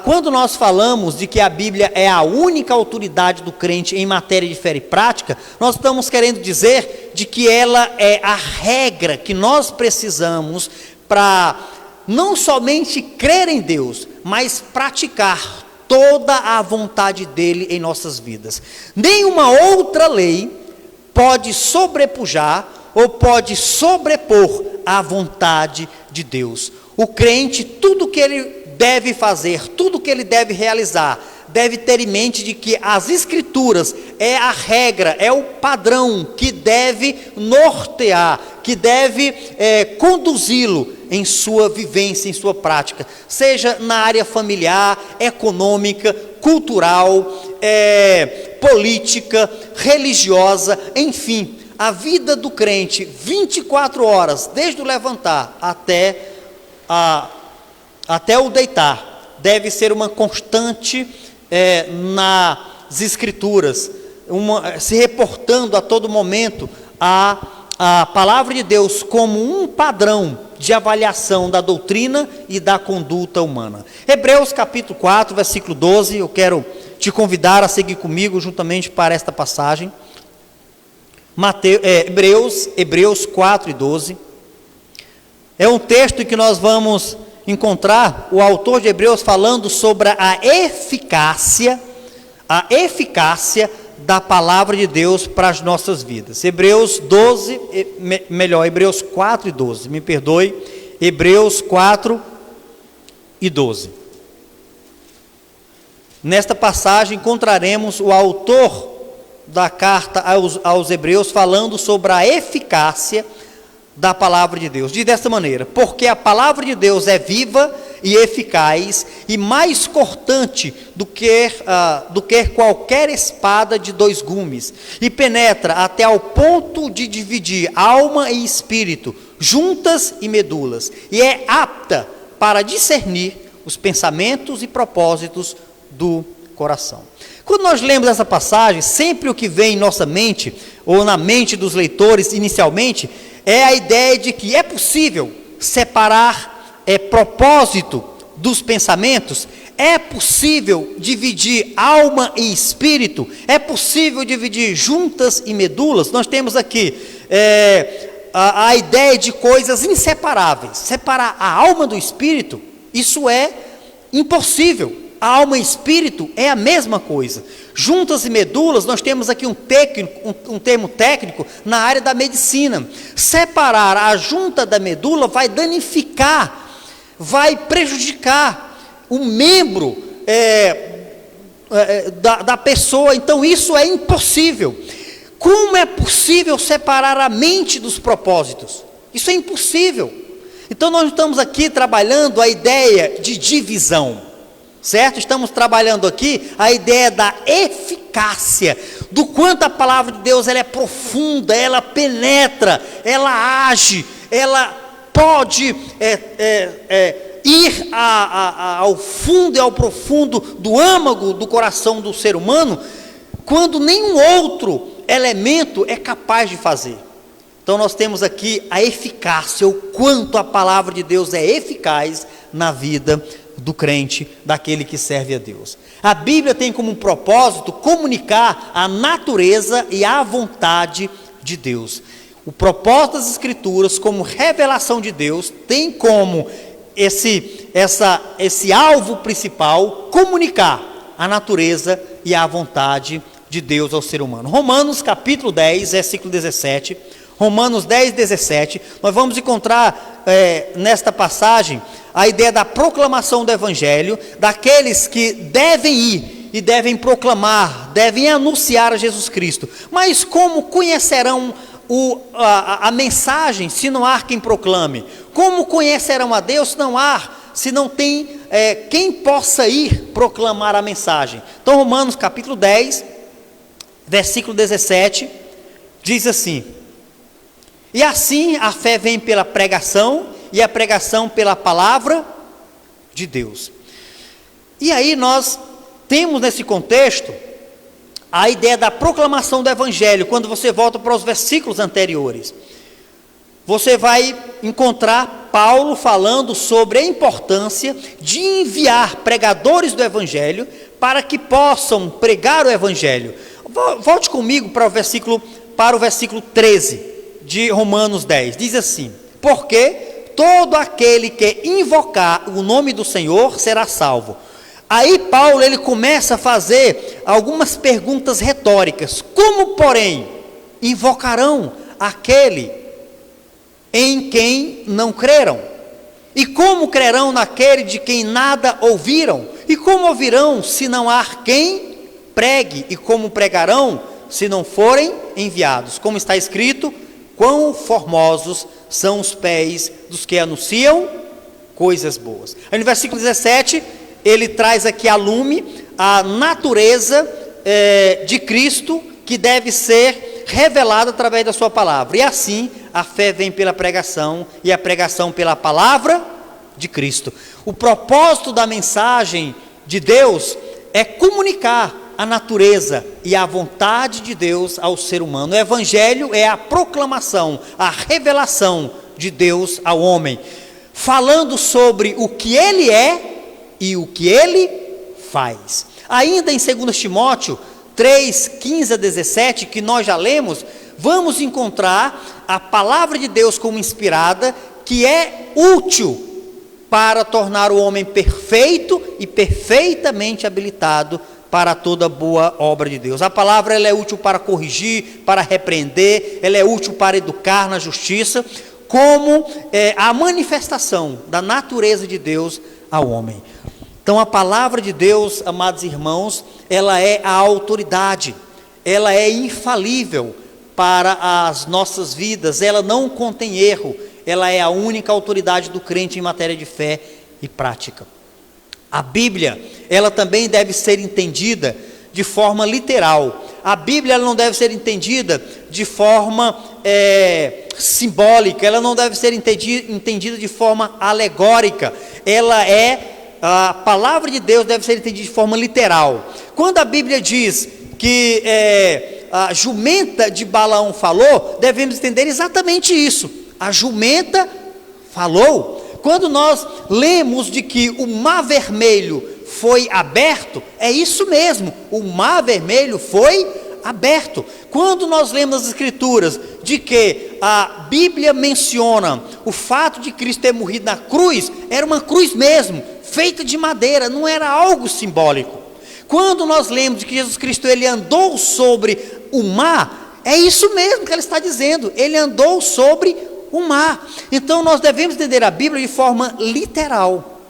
Quando nós falamos de que a Bíblia é a única autoridade do crente em matéria de fé e prática, nós estamos querendo dizer de que ela é a regra que nós precisamos para não somente crer em Deus, mas praticar toda a vontade dele em nossas vidas. Nenhuma outra lei pode sobrepujar ou pode sobrepor a vontade de Deus. O crente, tudo que ele deve fazer, tudo que ele deve realizar, deve ter em mente de que as Escrituras é a regra, é o padrão que deve nortear, que deve conduzi-lo em sua vivência, em sua prática, seja na área familiar, econômica, cultural, política, religiosa, enfim, a vida do crente, 24 horas, desde o levantar até o deitar, deve ser uma constante nas Escrituras, se reportando a todo momento a palavra de Deus como um padrão de avaliação da doutrina e da conduta humana. Hebreus capítulo 4, versículo 12, eu quero te convidar a seguir comigo juntamente para esta passagem. Hebreus 4 e 12. É um texto em que nós vamos encontrar o autor de Hebreus falando sobre a eficácia da palavra de Deus para as nossas vidas. Hebreus 4 e 12, me perdoe, Hebreus 4 e 12. Nesta passagem encontraremos o autor da carta aos Hebreus falando sobre a eficácia da palavra de Deus. Diz desta maneira: porque a palavra de Deus é viva e eficaz e mais cortante do que qualquer espada de 2 gumes, e penetra até ao ponto de dividir alma e espírito, juntas e medulas, e é apta para discernir os pensamentos e propósitos do coração. Quando nós lemos essa passagem, sempre o que vem em nossa mente, ou na mente dos leitores inicialmente, é a ideia de que é possível separar propósito dos pensamentos, é possível dividir alma e espírito, é possível dividir juntas e medulas. Nós temos aqui a ideia de coisas inseparáveis. Separar a alma do espírito, isso é impossível. A alma e espírito é a mesma coisa. Juntas e medulas, nós temos aqui um termo técnico na área da medicina. Separar a junta da medula vai danificar, vai prejudicar o membro da pessoa. Então isso é impossível. Como é possível separar a mente dos propósitos? Isso é impossível. Então nós estamos aqui trabalhando a ideia de divisão, certo? Estamos trabalhando aqui a ideia da eficácia, do quanto a palavra de Deus ela é profunda, ela penetra, ela age, ela pode ir ao fundo e ao profundo do âmago do coração do ser humano, quando nenhum outro elemento é capaz de fazer. Então nós temos aqui a eficácia, o quanto a palavra de Deus é eficaz na vida do crente, daquele que serve a Deus. A Bíblia tem como propósito comunicar a natureza e a vontade de Deus. O propósito das Escrituras, como revelação de Deus, tem como esse alvo principal comunicar a natureza e a vontade de Deus ao ser humano. Romanos capítulo 10, versículo 17. Romanos 10, 17. Nós vamos encontrar nesta passagem a ideia da proclamação do Evangelho, daqueles que devem ir e devem proclamar, devem anunciar a Jesus Cristo. Mas como conhecerão a mensagem se não há quem proclame? Como conhecerão a Deus se não tem quem possa ir proclamar a mensagem? Então Romanos capítulo 10, versículo 17, diz assim: e assim a fé vem pela pregação, e a pregação pela palavra de Deus. E aí nós temos nesse contexto a ideia da proclamação do Evangelho. Quando você volta para os versículos anteriores, você vai encontrar Paulo falando sobre a importância de enviar pregadores do Evangelho para que possam pregar o Evangelho. Volte comigo para o versículo 13 de Romanos 10. Diz assim: porque todo aquele que invocar o nome do Senhor será salvo. Aí Paulo ele começa a fazer algumas perguntas retóricas. Como, porém, invocarão aquele em quem não creram? E como crerão naquele de quem nada ouviram? E como ouvirão se não há quem pregue? E como pregarão se não forem enviados? Como está escrito: quão formosos são os pés dos que anunciam coisas boas. Aí no versículo 17, ele traz aqui a lume a natureza de Cristo, que deve ser revelada através da sua palavra. E assim, a fé vem pela pregação, e a pregação pela palavra de Cristo. O propósito da mensagem de Deus é comunicar a natureza e a vontade de Deus ao ser humano. O Evangelho é a proclamação, a revelação de Deus ao homem, falando sobre o que ele é e o que ele faz. Ainda em 2 Timóteo 3, 15 a 17, que nós já lemos, vamos encontrar a palavra de Deus como inspirada, que é útil para tornar o homem perfeito e perfeitamente habilitado para toda boa obra de Deus. A palavra ela é útil para corrigir, para repreender, ela é útil para educar na justiça, como a manifestação da natureza de Deus ao homem. Então a palavra de Deus, amados irmãos, ela é a autoridade, ela é infalível para as nossas vidas, ela não contém erro, ela é a única autoridade do crente em matéria de fé e prática. A Bíblia, ela também deve ser entendida de forma literal. A Bíblia ela não deve ser entendida de forma simbólica, ela não deve ser entendida de forma alegórica, a palavra de Deus deve ser entendida de forma literal. Quando a Bíblia diz que a jumenta de Balaão falou, devemos entender exatamente isso. A jumenta falou. Quando nós lemos de que o mar vermelho foi aberto, é isso mesmo, o mar vermelho foi aberto. Quando nós lemos as Escrituras de que a Bíblia menciona o fato de Cristo ter morrido na cruz, era uma cruz mesmo, feita de madeira, não era algo simbólico. Quando nós lemos de que Jesus Cristo ele andou sobre o mar, é isso mesmo que ele está dizendo, ele andou sobre o mar. Então nós devemos entender a Bíblia de forma literal,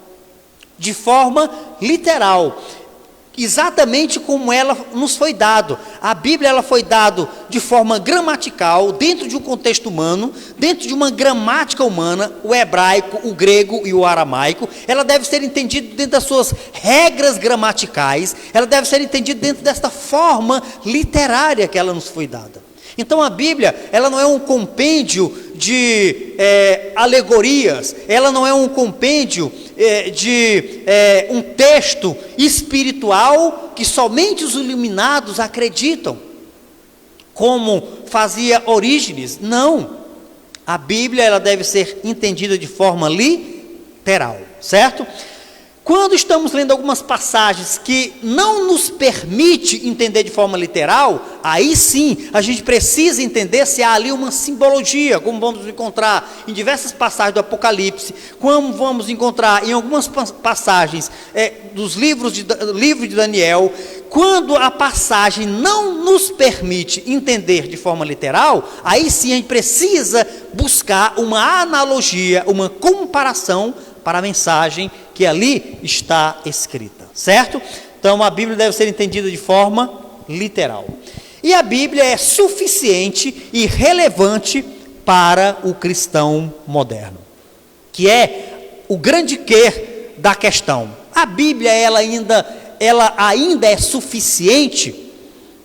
exatamente como ela nos foi dado. A Bíblia ela foi dada de forma gramatical, dentro de um contexto humano, dentro de uma gramática humana, o hebraico, o grego e o aramaico. Ela deve ser entendida dentro das suas regras gramaticais, ela deve ser entendida dentro desta forma literária que ela nos foi dada. Então a Bíblia, ela não é um compêndio de alegorias, ela não é um compêndio de um texto espiritual que somente os iluminados acreditam, como fazia Orígenes. Não, a Bíblia ela deve ser entendida de forma literal, certo? Quando estamos lendo algumas passagens que não nos permite entender de forma literal, aí sim a gente precisa entender se há ali uma simbologia, como vamos encontrar em diversas passagens do Apocalipse, como vamos encontrar em algumas passagens dos livros de Daniel. Quando a passagem não nos permite entender de forma literal, aí sim a gente precisa buscar uma analogia, uma comparação para a mensagem que ali está escrita, certo? Então a Bíblia deve ser entendida de forma literal. E a Bíblia é suficiente e relevante para o cristão moderno, que é o grande quê da questão. A Bíblia ela ainda é suficiente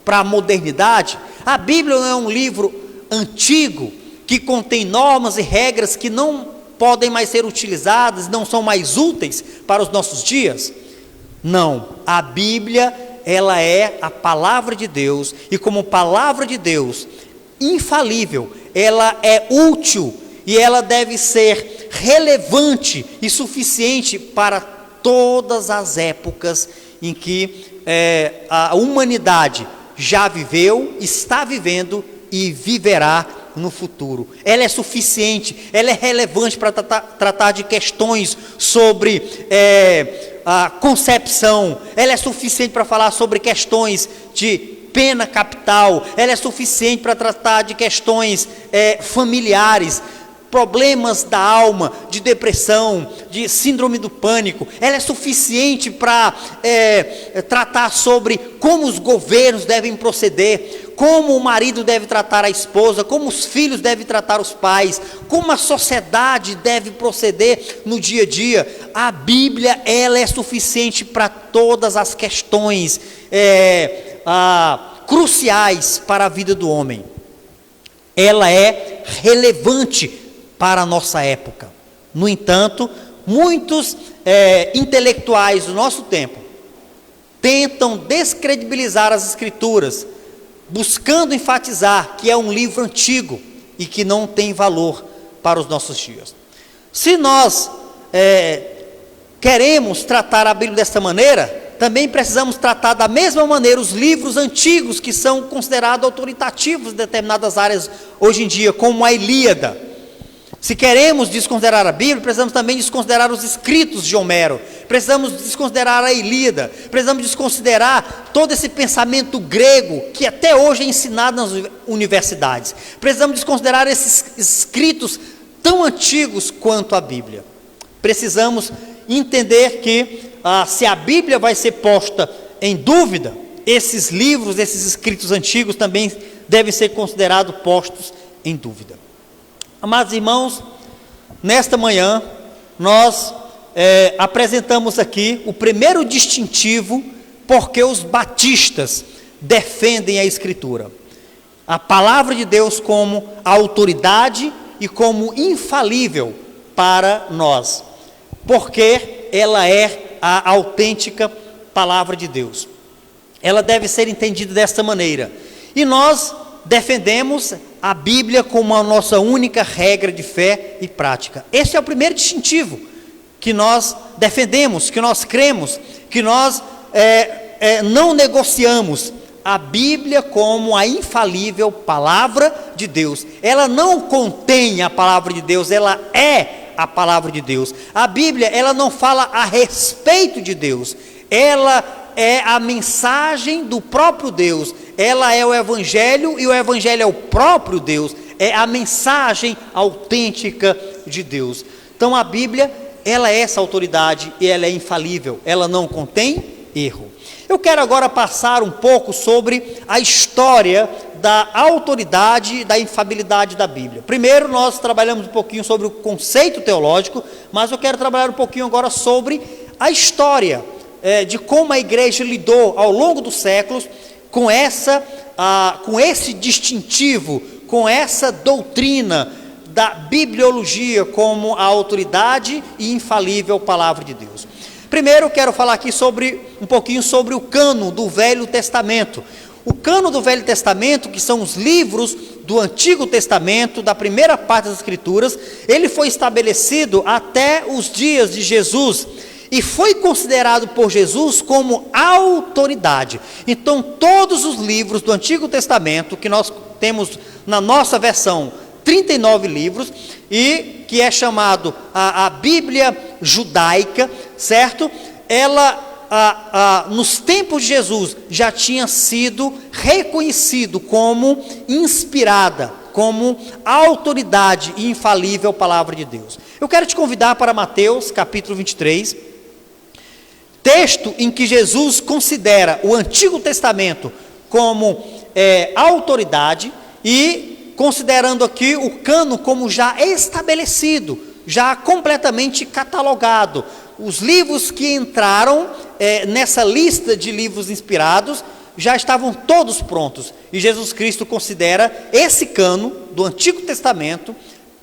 para a modernidade? A Bíblia não é um livro antigo que contém normas e regras que não podem mais ser utilizadas, não são mais úteis para os nossos dias? Não, a Bíblia ela é a palavra de Deus, e como palavra de Deus infalível, ela é útil e ela deve ser relevante e suficiente para todas as épocas em que a humanidade já viveu, está vivendo e viverá no futuro. Ela é suficiente, ela é relevante para tratar de questões sobre a concepção, ela é suficiente para falar sobre questões de pena capital, ela é suficiente para tratar de questões familiares, problemas da alma, de depressão, de síndrome do pânico. Ela é suficiente para tratar sobre como os governos devem proceder, como o marido deve tratar a esposa, como os filhos devem tratar os pais, como a sociedade deve proceder no dia a dia. A Bíblia ela é suficiente para todas as questões cruciais para a vida do homem. Ela é relevante para a nossa época. No entanto, muitos intelectuais do nosso tempo tentam descredibilizar as Escrituras, buscando enfatizar que é um livro antigo e que não tem valor para os nossos dias. Se nós queremos tratar a Bíblia desta maneira, também precisamos tratar da mesma maneira os livros antigos que são considerados autoritativos em determinadas áreas hoje em dia, como a Ilíada. Se queremos desconsiderar a Bíblia, precisamos também desconsiderar os escritos de Homero, precisamos desconsiderar a Ilíada, precisamos desconsiderar todo esse pensamento grego que até hoje é ensinado nas universidades. Precisamos desconsiderar esses escritos tão antigos quanto a Bíblia. Precisamos entender que se a Bíblia vai ser posta em dúvida, esses livros, esses escritos antigos também devem ser considerados postos em dúvida. Amados irmãos, nesta manhã nós apresentamos aqui o primeiro distintivo porque os batistas defendem a Escritura. A palavra de Deus como autoridade e como infalível para nós, porque ela é a autêntica palavra de Deus. Ela deve ser entendida desta maneira. E nós defendemos a Bíblia como a nossa única regra de fé e prática. Esse é o primeiro distintivo que nós defendemos, que nós cremos, que nós não negociamos. A Bíblia como a infalível palavra de Deus. Ela não contém a palavra de Deus, ela é a palavra de Deus. A Bíblia, ela não fala a respeito de Deus, ela é a mensagem do próprio Deus. Ela é o Evangelho e o Evangelho é o próprio Deus, é a mensagem autêntica de Deus. Então a Bíblia, ela é essa autoridade e ela é infalível, ela não contém erro. Eu quero agora passar um pouco sobre a história da autoridade e da infalibilidade da Bíblia. Primeiro nós trabalhamos um pouquinho sobre o conceito teológico, mas eu quero trabalhar um pouquinho agora sobre a história de como a igreja lidou ao longo dos séculos com esse distintivo, com essa doutrina da bibliologia como a autoridade e infalível palavra de Deus. Primeiro eu quero falar aqui um pouquinho sobre o cânon do Velho Testamento. O cânon do Velho Testamento, que são os livros do Antigo Testamento, da primeira parte das Escrituras, ele foi estabelecido até os dias de Jesus e foi considerado por Jesus como autoridade. Então todos os livros do Antigo Testamento, que nós temos na nossa versão 39 livros, e que é chamado a Bíblia judaica, certo? Ela, nos tempos de Jesus, já tinha sido reconhecido como inspirada, como autoridade e infalível palavra de Deus. Eu quero te convidar para Mateus capítulo 23, texto em que Jesus considera o Antigo Testamento como autoridade e considerando aqui o cânon como já estabelecido, já completamente catalogado. Os livros que entraram nessa lista de livros inspirados já estavam todos prontos. E Jesus Cristo considera esse cânon do Antigo Testamento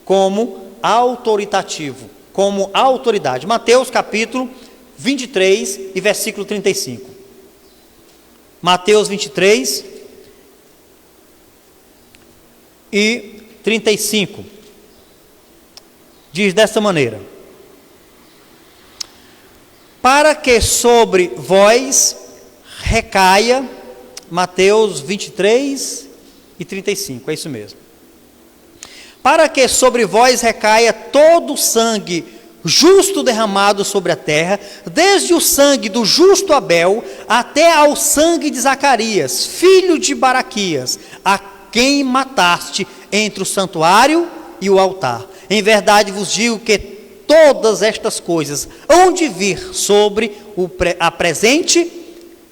como autoritativo, como autoridade. Mateus capítulo 23 e versículo 35. Mateus 23 e 35. Diz dessa maneira: para que sobre vós recaia, Mateus 23 e 35, é isso mesmo. Para que sobre vós recaia todo o sangue justo derramado sobre a terra, desde o sangue do justo Abel até ao sangue de Zacarias, filho de Baraquias, a quem mataste entre o santuário e o altar. Em verdade vos digo que todas estas coisas hão de vir sobre a presente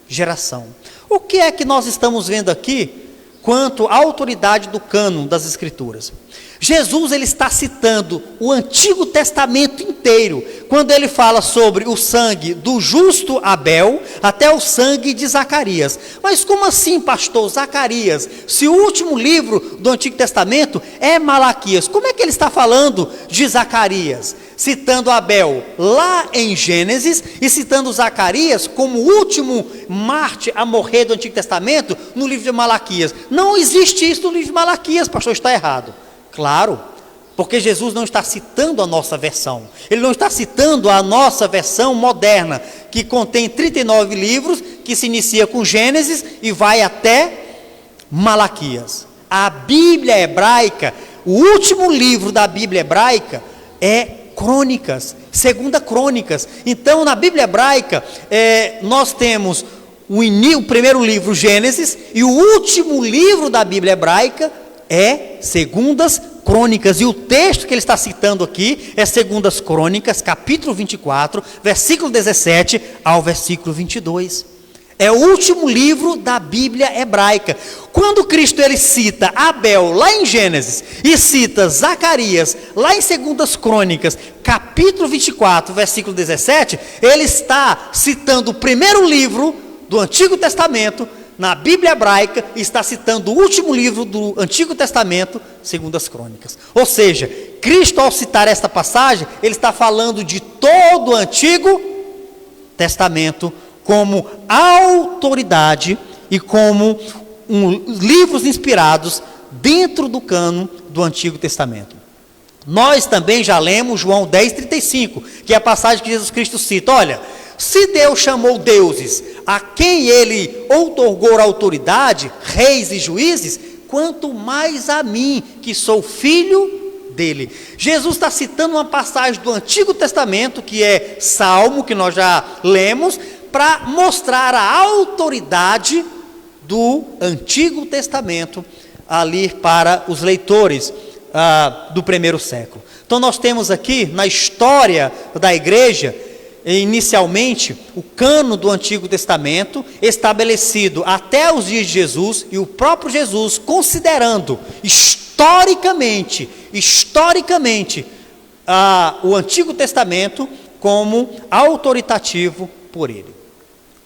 geração. O que é que nós estamos vendo aqui quanto à autoridade do cânon das Escrituras? Jesus, ele está citando o Antigo Testamento inteiro, quando ele fala sobre o sangue do justo Abel até o sangue de Zacarias. Mas como assim, pastor, Zacarias? Se o último livro do Antigo Testamento é Malaquias, como é que ele está falando de Zacarias? Citando Abel lá em Gênesis e citando Zacarias como o último mártir a morrer do Antigo Testamento no livro de Malaquias. Não existe isso no livro de Malaquias, pastor, está errado. Claro, Porque Jesus não está citando a nossa versão. Ele não está citando a nossa versão moderna, que contém 39 livros, que se inicia com Gênesis e vai até Malaquias. A Bíblia hebraica, o último livro da Bíblia hebraica é Crônicas, segunda Crônicas. Então, na Bíblia hebraica, nós temos o primeiro livro, Gênesis, e o último livro da Bíblia hebraica é Segundas Crônicas, e o texto que ele está citando aqui é Segundas Crônicas, capítulo 24, versículo 17 ao versículo 22. É o último livro da Bíblia hebraica. Quando Cristo ele cita Abel lá em Gênesis e cita Zacarias lá em Segundas Crônicas, capítulo 24, versículo 17, ele está citando o primeiro livro do Antigo Testamento na Bíblia hebraica, está citando o último livro do Antigo Testamento, Segundas Crônicas. Ou seja, Cristo, ao citar esta passagem, ele está falando de todo o Antigo Testamento como autoridade e como livros inspirados dentro do cânon do Antigo Testamento. Nós também já lemos João 10,35, que é a passagem que Jesus Cristo cita. Olha, se Deus chamou deuses a quem ele outorgou autoridade, reis e juízes, quanto mais a mim, que sou filho dele. Jesus está citando uma passagem do Antigo Testamento, que é Salmo, que nós já lemos, para mostrar a autoridade do Antigo Testamento ali para os leitores do primeiro século. Então nós temos aqui na história da igreja, inicialmente, o cânon do Antigo Testamento, estabelecido até os dias de Jesus, e o próprio Jesus considerando historicamente, o Antigo Testamento como autoritativo por ele.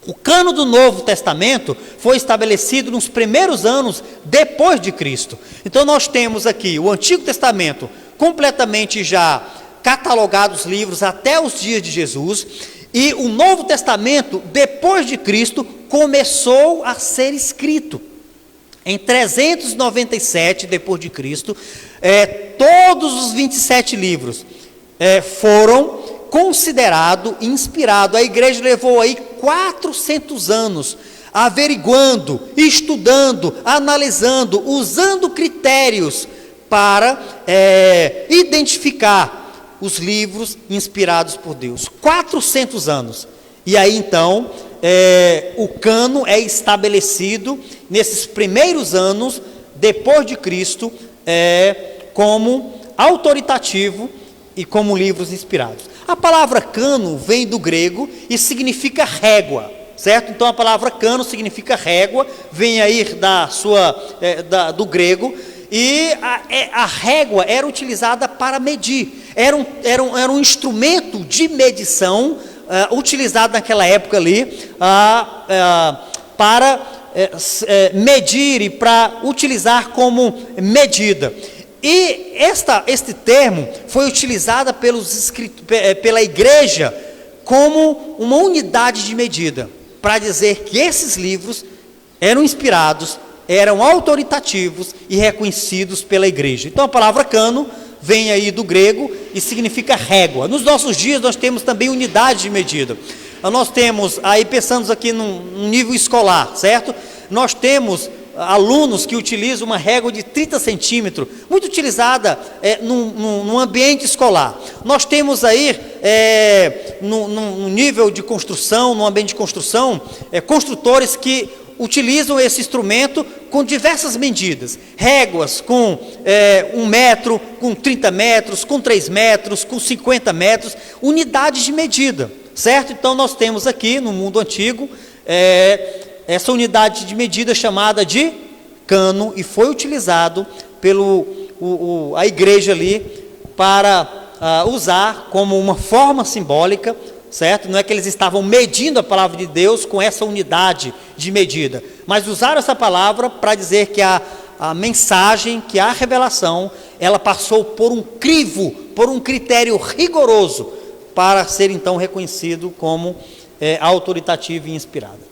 O cânon do Novo Testamento foi estabelecido nos primeiros anos depois de Cristo. Então nós temos aqui o Antigo Testamento completamente já catalogados livros até os dias de Jesus, e o Novo Testamento, depois de Cristo, começou a ser escrito. Em 397 depois de Cristo, todos os 27 livros foram considerados e inspirados. A igreja levou aí 400 anos averiguando, estudando, analisando, usando critérios para identificar os livros inspirados por Deus. 400 anos. E aí então, o cânon é estabelecido nesses primeiros anos, depois de Cristo, como autoritativo e como livros inspirados. A palavra cânon vem do grego e significa régua, certo? Então a palavra cânon significa régua, vem aí do grego, e a régua era utilizada para medir, era um instrumento de medição utilizado naquela época ali para medir e para utilizar como medida. E este termo foi utilizado pela igreja como uma unidade de medida, para dizer que esses livros eram inspirados, eram autoritativos e reconhecidos pela igreja. Então a palavra cânon vem aí do grego e significa régua. Nos nossos dias nós temos também unidade de medida. Nós temos, aí pensamos aqui num nível escolar, certo? Nós temos alunos que utilizam uma régua de 30 centímetros, muito utilizada num ambiente escolar. Nós temos aí, no nível de construção, no ambiente de construção, construtores que utilizam esse instrumento com diversas medidas, réguas com 1 metro, com 30 metros, com 3 metros, com 50 metros, unidades de medida, certo? Então nós temos aqui no mundo antigo, essa unidade de medida chamada de cânon, e foi utilizado a igreja ali para usar como uma forma simbólica, certo? Não é que eles estavam medindo a palavra de Deus com essa unidade de medida, mas usaram essa palavra para dizer que a mensagem, que a revelação, ela passou por um crivo, por um critério rigoroso, para ser então reconhecido como autoritativa e inspirada.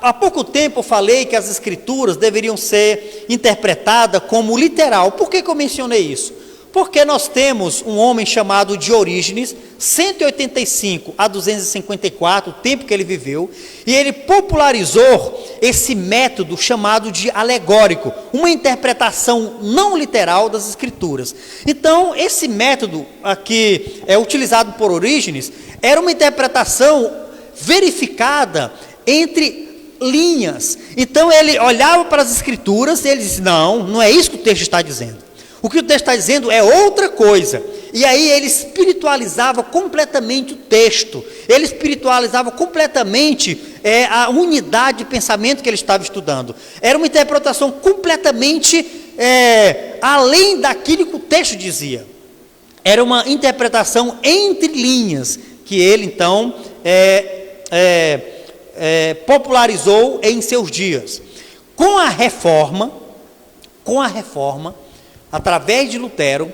Há pouco tempo eu falei que as escrituras deveriam ser interpretadas como literal. Por que eu mencionei isso? Porque nós temos um homem chamado Diógenes, 185 a 254, o tempo que ele viveu, e ele popularizou esse método chamado de alegórico, uma interpretação não literal das escrituras. Então, esse método aqui é utilizado por Orígenes, era uma interpretação verificada entre linhas. Então, ele olhava para as escrituras e ele disse, não é isso que o texto está dizendo. O que o texto está dizendo é outra coisa. E aí ele espiritualizava completamente o texto. Ele espiritualizava completamente a unidade de pensamento que ele estava estudando. Era uma interpretação completamente além daquilo que o texto dizia. Era uma interpretação entre linhas que ele então popularizou em seus dias. Com a reforma, através de Lutero,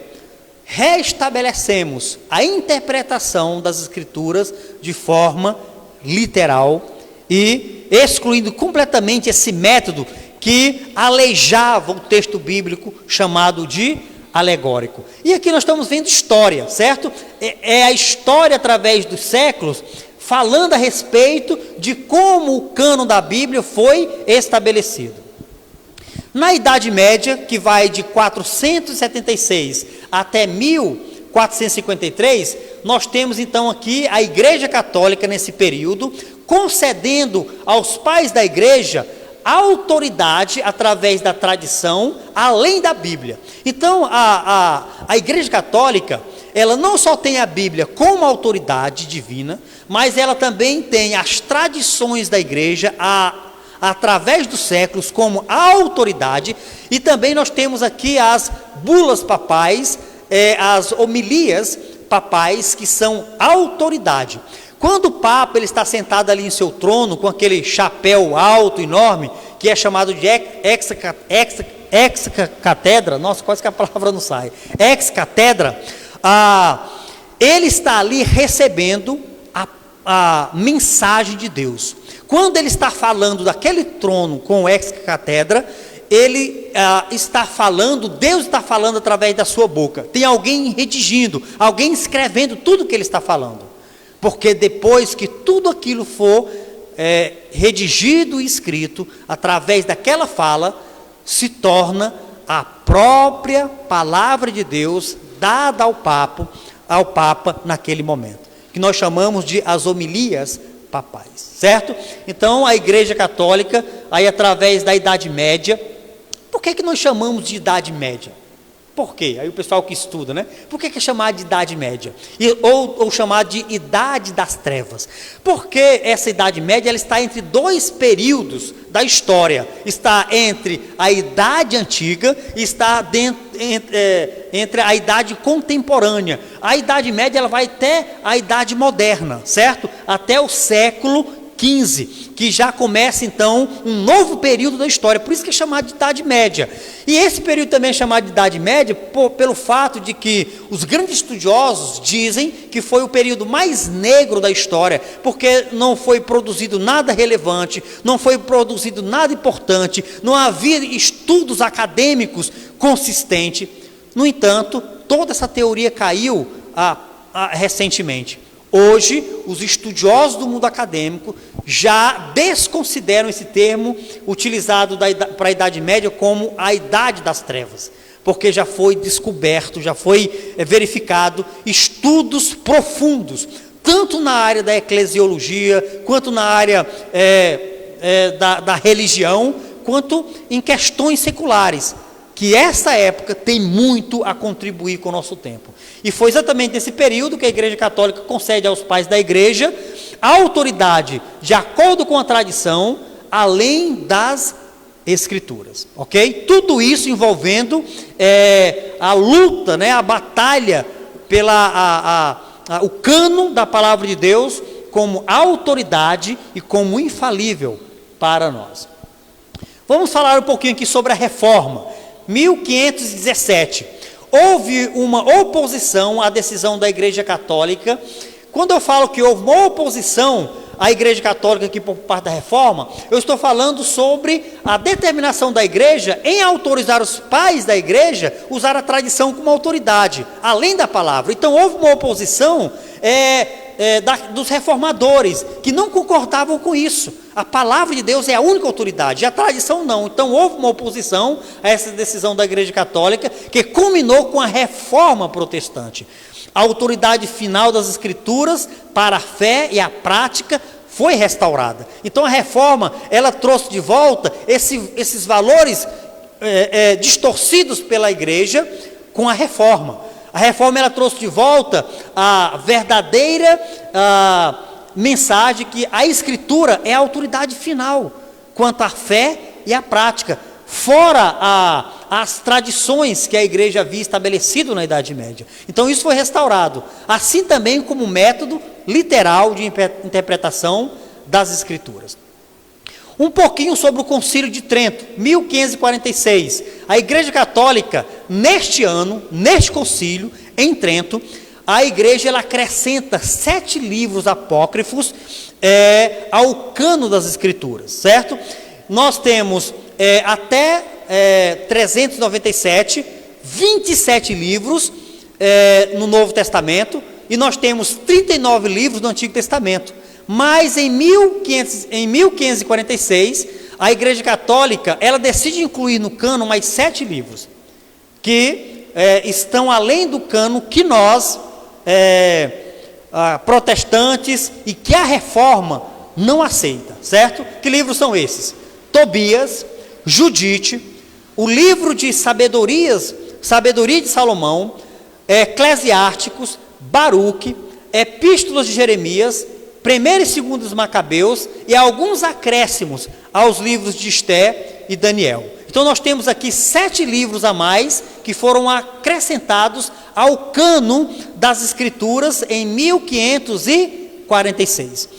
restabelecemos a interpretação das escrituras de forma literal e excluindo completamente esse método que aleijava o texto bíblico chamado de alegórico. E aqui nós estamos vendo história, certo? É a história através dos séculos falando a respeito de como o cânon da Bíblia foi estabelecido. Na Idade Média, que vai de 476 até 1453, nós temos então aqui a Igreja Católica nesse período, concedendo aos pais da Igreja autoridade através da tradição, além da Bíblia. Então, a Igreja Católica, ela não só tem a Bíblia como autoridade divina, mas ela também tem as tradições da Igreja, através dos séculos, como autoridade, e também nós temos aqui as bulas papais, as homilias papais, que são autoridade. Quando o Papa ele está sentado ali em seu trono, com aquele chapéu alto, enorme, que é chamado de ex-catedra, nossa, quase que a palavra não sai, ex-catedra, ele está ali recebendo a mensagem de Deus. Quando ele está falando daquele trono com o ex-catedra, ele está falando, Deus está falando através da sua boca. Tem alguém redigindo, alguém escrevendo tudo que ele está falando. Porque depois que tudo aquilo for redigido e escrito, através daquela fala, se torna a própria palavra de Deus dada ao Papa naquele momento, que nós chamamos de as homilias papais, certo? Então, a Igreja Católica, aí através da Idade Média, por que nós chamamos de Idade Média? Por quê? Aí o pessoal que estuda, né? Por que é chamado de Idade Média? Ou chamado de Idade das Trevas? Porque essa Idade Média ela está entre dois períodos da história. Está entre a Idade Antiga e está entre a Idade Contemporânea. A Idade Média ela vai até a Idade Moderna, certo? Até o século XV, que já começa então um novo período da história, por isso que é chamado de Idade Média. E esse período também é chamado de Idade Média pelo fato de que os grandes estudiosos dizem que foi o período mais negro da história, porque não foi produzido nada relevante, não foi produzido nada importante, não havia estudos acadêmicos consistentes. No entanto, toda essa teoria caiu recentemente. Hoje, os estudiosos do mundo acadêmico já desconsideram esse termo utilizado para a Idade Média como a Idade das Trevas, porque já foi descoberto, já foi verificado estudos profundos, tanto na área da eclesiologia, quanto na área da religião, quanto em questões seculares, que essa época tem muito a contribuir com o nosso tempo. E foi exatamente nesse período que a Igreja Católica concede aos pais da Igreja a autoridade de acordo com a tradição, além das Escrituras, ok? Tudo isso envolvendo a luta, né, a batalha o cânon da Palavra de Deus como autoridade e como infalível para nós. Vamos falar um pouquinho aqui sobre a Reforma. 1517, houve uma oposição à decisão da Igreja Católica. Quando eu falo que houve uma oposição, a Igreja Católica aqui por parte da Reforma, eu estou falando sobre a determinação da Igreja em autorizar os pais da Igreja usar a tradição como autoridade, além da palavra. Então houve uma oposição dos reformadores, que não concordavam com isso. A palavra de Deus é a única autoridade, e a tradição não. Então houve uma oposição a essa decisão da Igreja Católica, que culminou com a Reforma Protestante. A autoridade final das Escrituras para a fé e a prática foi restaurada. Então a Reforma, ela trouxe de volta esses valores distorcidos pela Igreja com a Reforma. A Reforma, ela trouxe de volta a verdadeira mensagem que a Escritura é a autoridade final quanto à fé e à prática, fora as tradições que a Igreja havia estabelecido na Idade Média. Então isso foi restaurado, assim também como método literal de interpretação das Escrituras. Um pouquinho sobre o Concílio de Trento, 1546. A Igreja Católica, neste ano, neste concílio, em Trento, a Igreja ela acrescenta 7 livros apócrifos ao cano das Escrituras, certo? Nós temos até 397, 27 livros no Novo Testamento, e nós temos 39 livros no Antigo Testamento. Mas em 1546, a Igreja Católica ela decide incluir no cano mais 7 livros, que estão além do cano que nós, protestantes, e que a Reforma não aceita, certo? Que livros são esses? Tobias, Judite, o livro de Sabedoria de Salomão, Eclesiásticos, Baruque, Epístolas de Jeremias, 1º e 2º Macabeus, e alguns acréscimos aos livros de Esté e Daniel. Então nós temos aqui 7 livros a mais que foram acrescentados ao cano das Escrituras em 1546.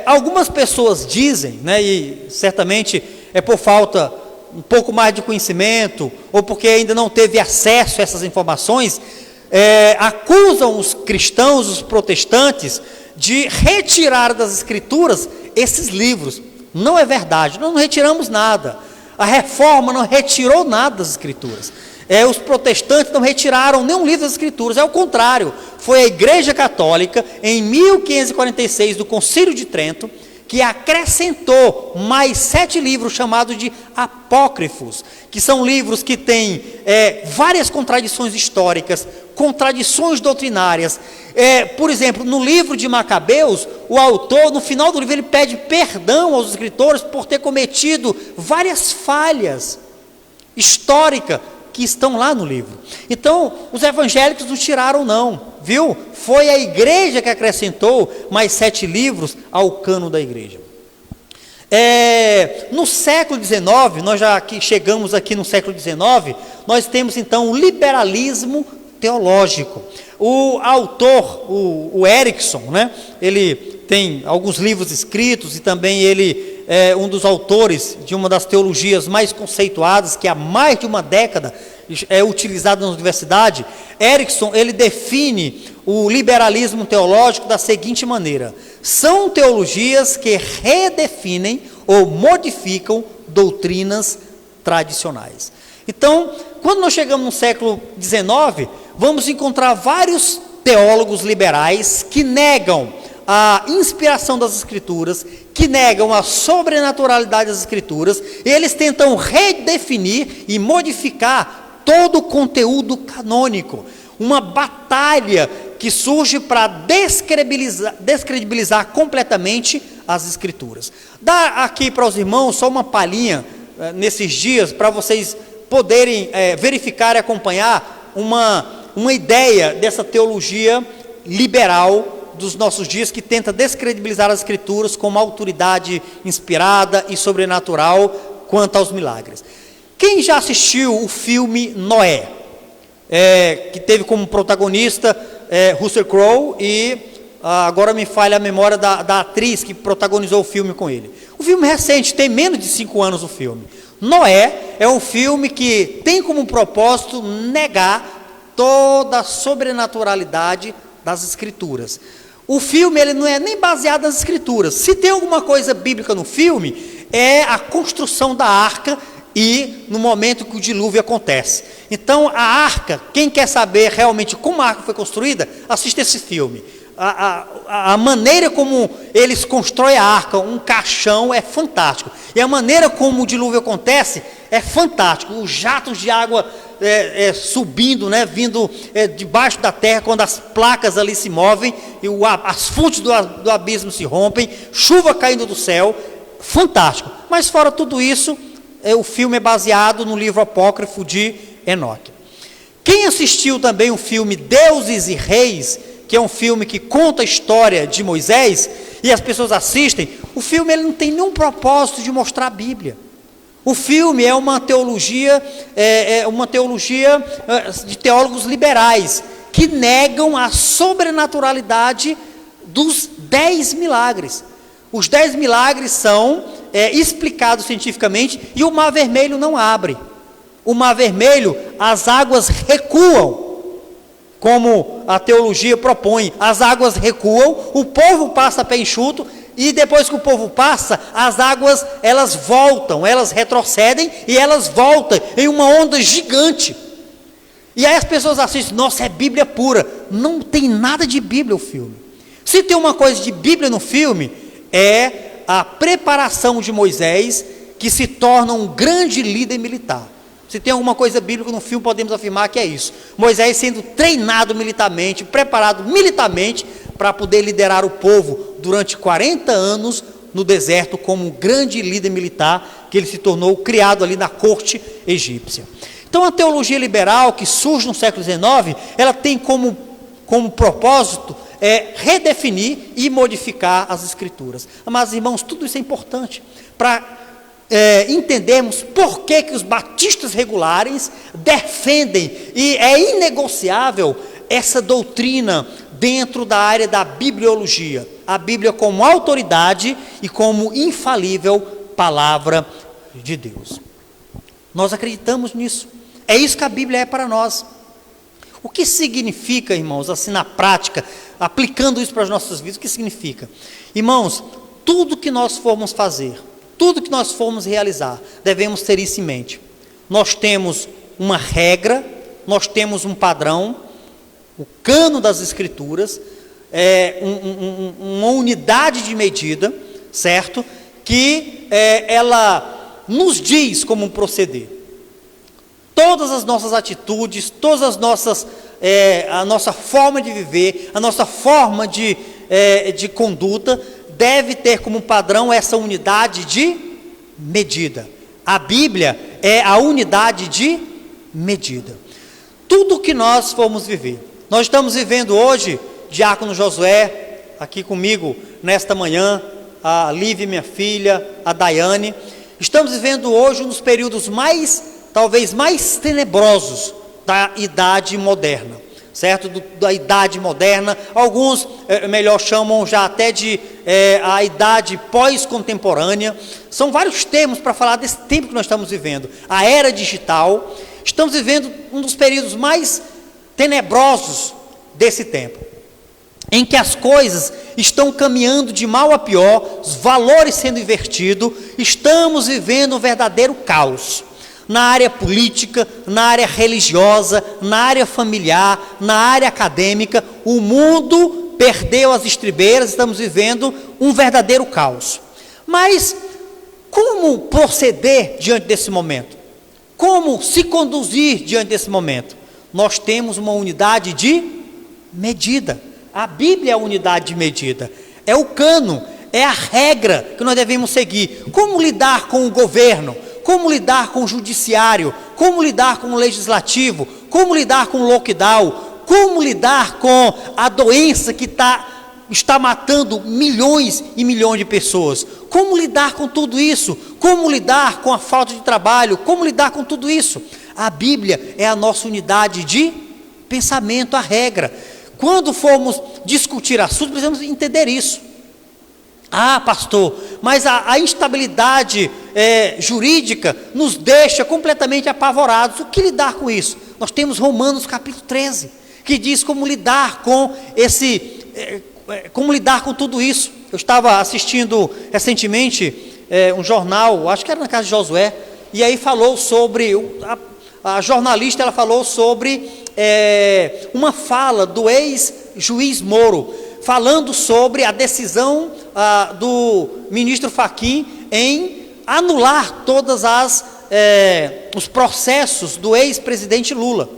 Algumas pessoas dizem, né, e certamente é por falta um pouco mais de conhecimento, ou porque ainda não teve acesso a essas informações, acusam os cristãos, os protestantes, de retirar das Escrituras esses livros. Não é verdade, nós não retiramos nada. A Reforma não retirou nada das Escrituras. Os protestantes não retiraram nenhum livro das Escrituras, é o contrário. Foi a Igreja Católica, em 1546, do Concílio de Trento, que acrescentou mais 7 livros chamados de apócrifos, que são livros que têm várias contradições históricas, contradições doutrinárias. Por exemplo, no livro de Macabeus, o autor, no final do livro, ele pede perdão aos escritores por ter cometido várias falhas históricas que estão lá no livro. Então, os evangélicos não tiraram não, viu? Foi a Igreja que acrescentou mais 7 livros ao cano da Igreja. No século XIX, nós já chegamos aqui no século XIX, nós temos então o liberalismo teológico. O autor, o Erickson, né, ele tem alguns livros escritos, e também ele é um dos autores de uma das teologias mais conceituadas, que há mais de uma década é utilizada na universidade. Erickson, ele define o liberalismo teológico da seguinte maneira: são teologias que redefinem ou modificam doutrinas tradicionais. Então, quando nós chegamos no século XIX, vamos encontrar vários teólogos liberais que negam a inspiração das Escrituras, que negam a sobrenaturalidade das Escrituras, e eles tentam redefinir e modificar todo o conteúdo canônico. Uma batalha que surge para descredibilizar completamente as Escrituras. Dá aqui para os irmãos só uma palhinha nesses dias, para vocês poderem verificar e acompanhar uma ideia dessa teologia liberal dos nossos dias, que tenta descredibilizar as Escrituras como autoridade inspirada e sobrenatural quanto aos milagres. Quem já assistiu o filme Noé, que teve como protagonista Russell Crowe, e agora me falha a memória da atriz que protagonizou o filme com ele. O filme recente, tem menos de 5 anos o filme. Noé é um filme que tem como propósito negar toda a sobrenaturalidade das Escrituras. O filme ele não é nem baseado nas escrituras. Se tem alguma coisa bíblica no filme, é a construção da arca e no momento que o dilúvio acontece. Então a arca, quem quer saber realmente como a arca foi construída, assista esse filme. A maneira como eles constroem a arca, um caixão, é fantástico. E a maneira como o dilúvio acontece é fantástico. Os jatos de água subindo, né, vindo debaixo da terra, quando as placas ali se movem, e as fontes do abismo se rompem, chuva caindo do céu, fantástico. Mas fora tudo isso, o filme é baseado no livro apócrifo de Enoque. Quem assistiu também o filme Deuses e Reis, que é um filme que conta a história de Moisés, e as pessoas assistem, o filme ele não tem nenhum propósito de mostrar a Bíblia. O filme é uma teologia de teólogos liberais, que negam a sobrenaturalidade dos 10 milagres. Os 10 milagres são explicados cientificamente, e o Mar Vermelho não abre. O Mar Vermelho, as águas recuam, como a teologia propõe, as águas recuam, o povo passa a pé enxuto, e depois que o povo passa, as águas elas voltam, elas retrocedem e elas voltam em uma onda gigante. E aí as pessoas assistem, nossa, é Bíblia pura. Não tem nada de Bíblia o filme. Se tem uma coisa de Bíblia no filme, é a preparação de Moisés, que se torna um grande líder militar. Se tem alguma coisa bíblica no filme, podemos afirmar que é isso. Moisés sendo treinado militarmente, preparado militarmente, para poder liderar o povo durante 40 anos no deserto, como um grande líder militar, que ele se tornou criado ali na corte egípcia. Então a teologia liberal, que surge no século XIX, ela tem como propósito redefinir e modificar as escrituras. Mas, irmãos, tudo isso é importante para entendermos por que os batistas regulares defendem, e é inegociável essa doutrina dentro da área da bibliologia, a Bíblia como autoridade e como infalível palavra de Deus. Nós acreditamos nisso, é isso que a Bíblia é para nós. O que significa, irmãos, assim na prática, aplicando isso para as nossas vidas, o que significa? Irmãos, tudo que nós formos fazer, tudo que nós formos realizar, devemos ter isso em mente. Nós temos uma regra, nós temos um padrão, o cano das escrituras, uma unidade de medida, certo? Que ela nos diz como proceder. Todas as nossas atitudes, todas as nossas, a nossa forma de viver, a nossa forma de conduta, deve ter como padrão essa unidade de medida. A Bíblia é a unidade de medida. Tudo que nós formos viver, nós estamos vivendo hoje, diácono Josué, aqui comigo nesta manhã, a Lívia, minha filha, a Daiane, estamos vivendo hoje um dos períodos talvez mais tenebrosos da idade moderna, certo? Da idade moderna, alguns melhor chamam já até de a idade pós-contemporânea. São vários termos para falar desse tempo que nós estamos vivendo. A era digital, estamos vivendo um dos períodos mais tenebrosos desse tempo, em que as coisas estão caminhando de mal a pior, os valores sendo invertidos, estamos vivendo um verdadeiro caos. Na área política, na área religiosa, na área familiar, na área acadêmica, o mundo perdeu as estribeiras, estamos vivendo um verdadeiro caos. Mas como proceder diante desse momento? Como se conduzir diante desse momento? Nós temos uma unidade de medida. A Bíblia é a unidade de medida, é o cano, é a regra que nós devemos seguir. Como lidar com o governo? Como lidar com o judiciário? Como lidar com o legislativo? Como lidar com o lockdown? Como lidar com a doença que está matando milhões e milhões de pessoas? Como lidar com tudo isso? Como lidar com a falta de trabalho? Como lidar com tudo isso? A Bíblia é a nossa unidade de pensamento, a regra. Quando formos discutir assuntos, precisamos entender isso. Ah, pastor, mas a instabilidade jurídica nos deixa completamente apavorados. O que lidar com isso? Nós temos Romanos capítulo 13, que diz como lidar com como lidar com tudo isso. Eu estava assistindo recentemente um jornal, acho que era na casa de Josué, e aí falou sobre, a jornalista ela falou sobre uma fala do ex-juiz Moro, falando sobre a decisão do ministro Fachin em anular todas os processos do ex-presidente Lula.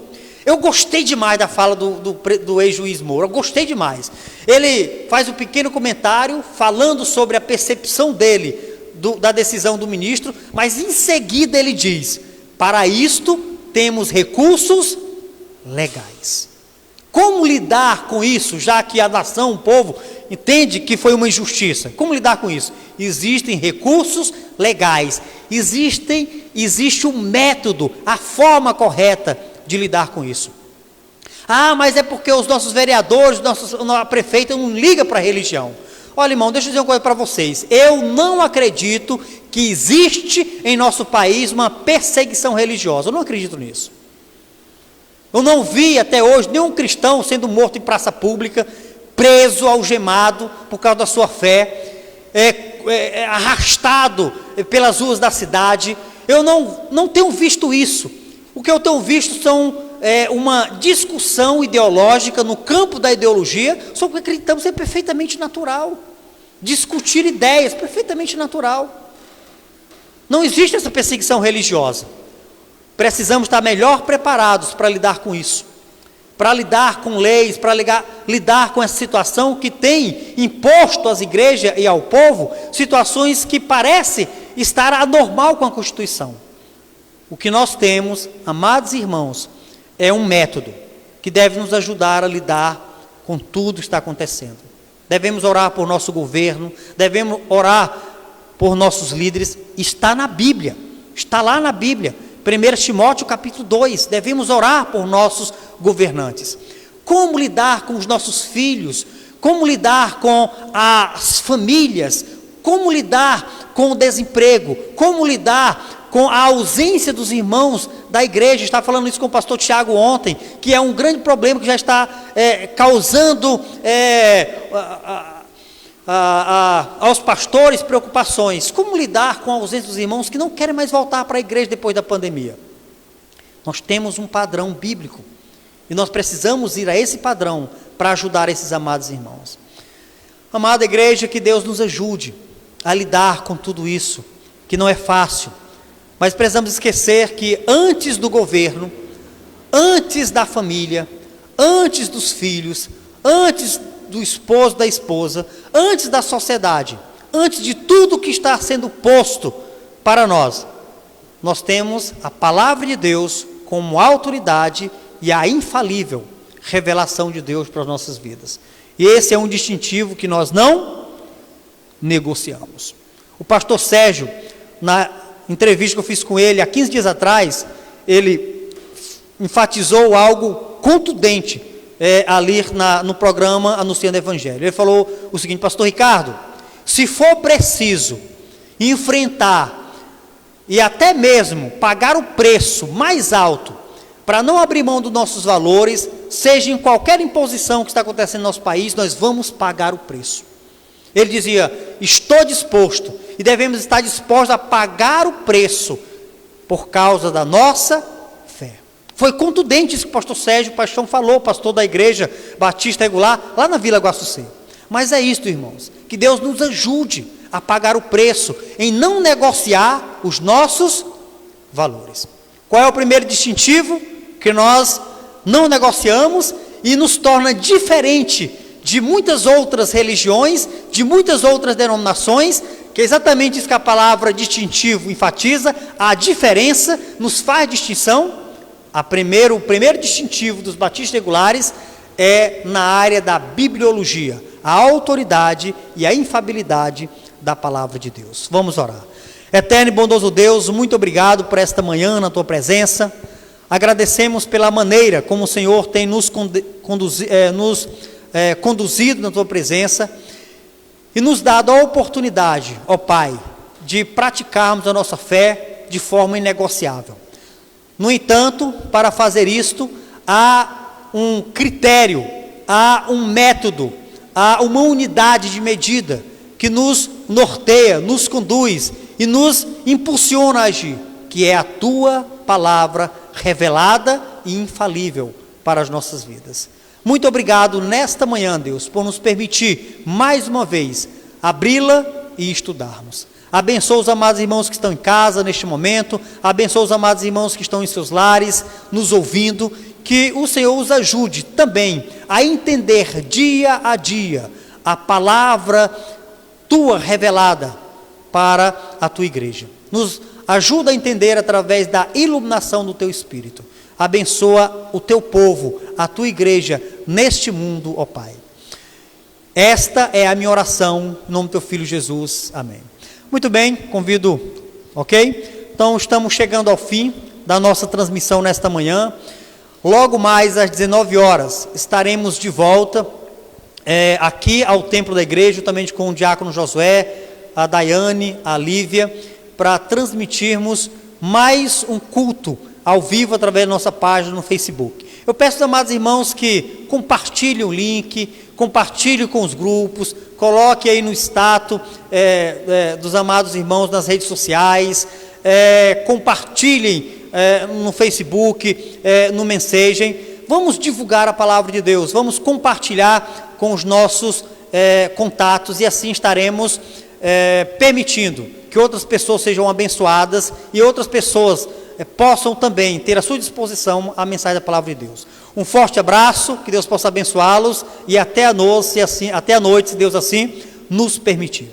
Eu gostei demais da fala do ex-juiz Moro, eu gostei demais. Ele faz um pequeno comentário falando sobre a percepção dele da decisão do ministro, mas em seguida ele diz: para isto temos recursos legais. Como lidar com isso, já que a nação, o povo, entende que foi uma injustiça? Como lidar com isso? Existem recursos legais, existe um método, a forma correta de lidar com isso. Mas é porque os nossos vereadores, a prefeita não liga para a religião. Olha, irmão, deixa eu dizer uma coisa para vocês. Eu não acredito que existe em nosso país uma perseguição religiosa. Eu não acredito nisso. Eu não vi até hoje nenhum cristão sendo morto em praça pública, preso, algemado por causa da sua fé, arrastado pelas ruas da cidade. Eu não tenho visto isso. O que eu tenho visto são uma discussão ideológica no campo da ideologia, só que acreditamos é perfeitamente natural. Discutir ideias, perfeitamente natural. Não existe essa perseguição religiosa. Precisamos estar melhor preparados para lidar com isso, para lidar com leis, para lidar com essa situação que tem imposto às igrejas e ao povo situações que parecem estar anormal com a Constituição. O que nós temos, amados irmãos, é um método que deve nos ajudar a lidar com tudo que está acontecendo. Devemos orar por nosso governo, devemos orar por nossos líderes. Está na Bíblia, está lá na Bíblia. 1 Timóteo capítulo 2, devemos orar por nossos governantes. Como lidar com os nossos filhos? Como lidar com as famílias? Como lidar com o desemprego? Como lidar com a ausência dos irmãos da igreja? Estava falando isso com o pastor Tiago ontem, que é um grande problema que já está causando aos pastores preocupações. Como lidar com a ausência dos irmãos que não querem mais voltar para a igreja depois da pandemia? Nós temos um padrão bíblico e nós precisamos ir a esse padrão para ajudar esses amados irmãos. Amada igreja, que Deus nos ajude a lidar com tudo isso, que não é fácil, mas precisamos esquecer que antes do governo, antes da família, antes dos filhos, antes do esposo, da esposa, antes da sociedade, antes de tudo que está sendo posto para nós, nós temos a palavra de Deus como autoridade e a infalível revelação de Deus para as nossas vidas. E esse é um distintivo que nós não negociamos. O pastor Sérgio, na entrevista que eu fiz com ele há 15 dias atrás, ele enfatizou algo contundente ali no programa Anunciando o Evangelho. Ele falou o seguinte: pastor Ricardo, se for preciso enfrentar e até mesmo pagar o preço mais alto para não abrir mão dos nossos valores, seja em qualquer imposição que está acontecendo no nosso país, nós vamos pagar o preço. Ele dizia: estou disposto, e devemos estar dispostos a pagar o preço por causa da nossa fé. Foi contundente isso que o pastor Sérgio Paixão falou, pastor da igreja Batista Regular, lá na Vila Guaçucê. Mas é isto, irmãos, que Deus nos ajude a pagar o preço, em não negociar os nossos valores. Qual é o primeiro distintivo? Que nós não negociamos e nos torna diferente de muitas outras religiões, de muitas outras denominações, que é exatamente isso que a palavra distintivo enfatiza, a diferença, nos faz distinção. O primeiro distintivo dos batistas regulares é na área da bibliologia, a autoridade e a infalibilidade da palavra de Deus. Vamos orar. Eterno e bondoso Deus, muito obrigado por esta manhã na Tua presença. Agradecemos pela maneira como o Senhor tem nos conduzido na Tua presença e nos dado a oportunidade, ó Pai, de praticarmos a nossa fé de forma inegociável. No entanto, para fazer isto, há um critério, há um método, há uma unidade de medida que nos norteia, nos conduz e nos impulsiona a agir, que é a tua palavra revelada e infalível para as nossas vidas. Muito obrigado nesta manhã, Deus, por nos permitir mais uma vez abri-la e estudarmos. Abençoa os amados irmãos que estão em casa neste momento, abençoa os amados irmãos que estão em seus lares, nos ouvindo, que o Senhor os ajude também a entender dia a dia a palavra tua revelada para a tua igreja. Nos ajuda a entender através da iluminação do teu Espírito. Abençoa o teu povo, a tua igreja, neste mundo, ó Pai. Esta é a minha oração, em nome do teu Filho Jesus. Amém. Muito bem, convido, ok? Então estamos chegando ao fim da nossa transmissão nesta manhã. Logo mais às 19 horas estaremos de volta aqui ao templo da igreja, juntamente com o diácono Josué, a Daiane, a Lívia, para transmitirmos mais um culto ao vivo através da nossa página no Facebook. Eu peço aos amados irmãos que compartilhem o link, compartilhem com os grupos, coloque aí no status dos amados irmãos nas redes sociais, compartilhem no Facebook, no Mensagem. Vamos divulgar a palavra de Deus, vamos compartilhar com os nossos contatos, e assim estaremos permitindo que outras pessoas sejam abençoadas e outras pessoas possam também ter à sua disposição a mensagem da palavra de Deus. Um forte abraço, que Deus possa abençoá-los, e até a noite, se Deus assim nos permitir.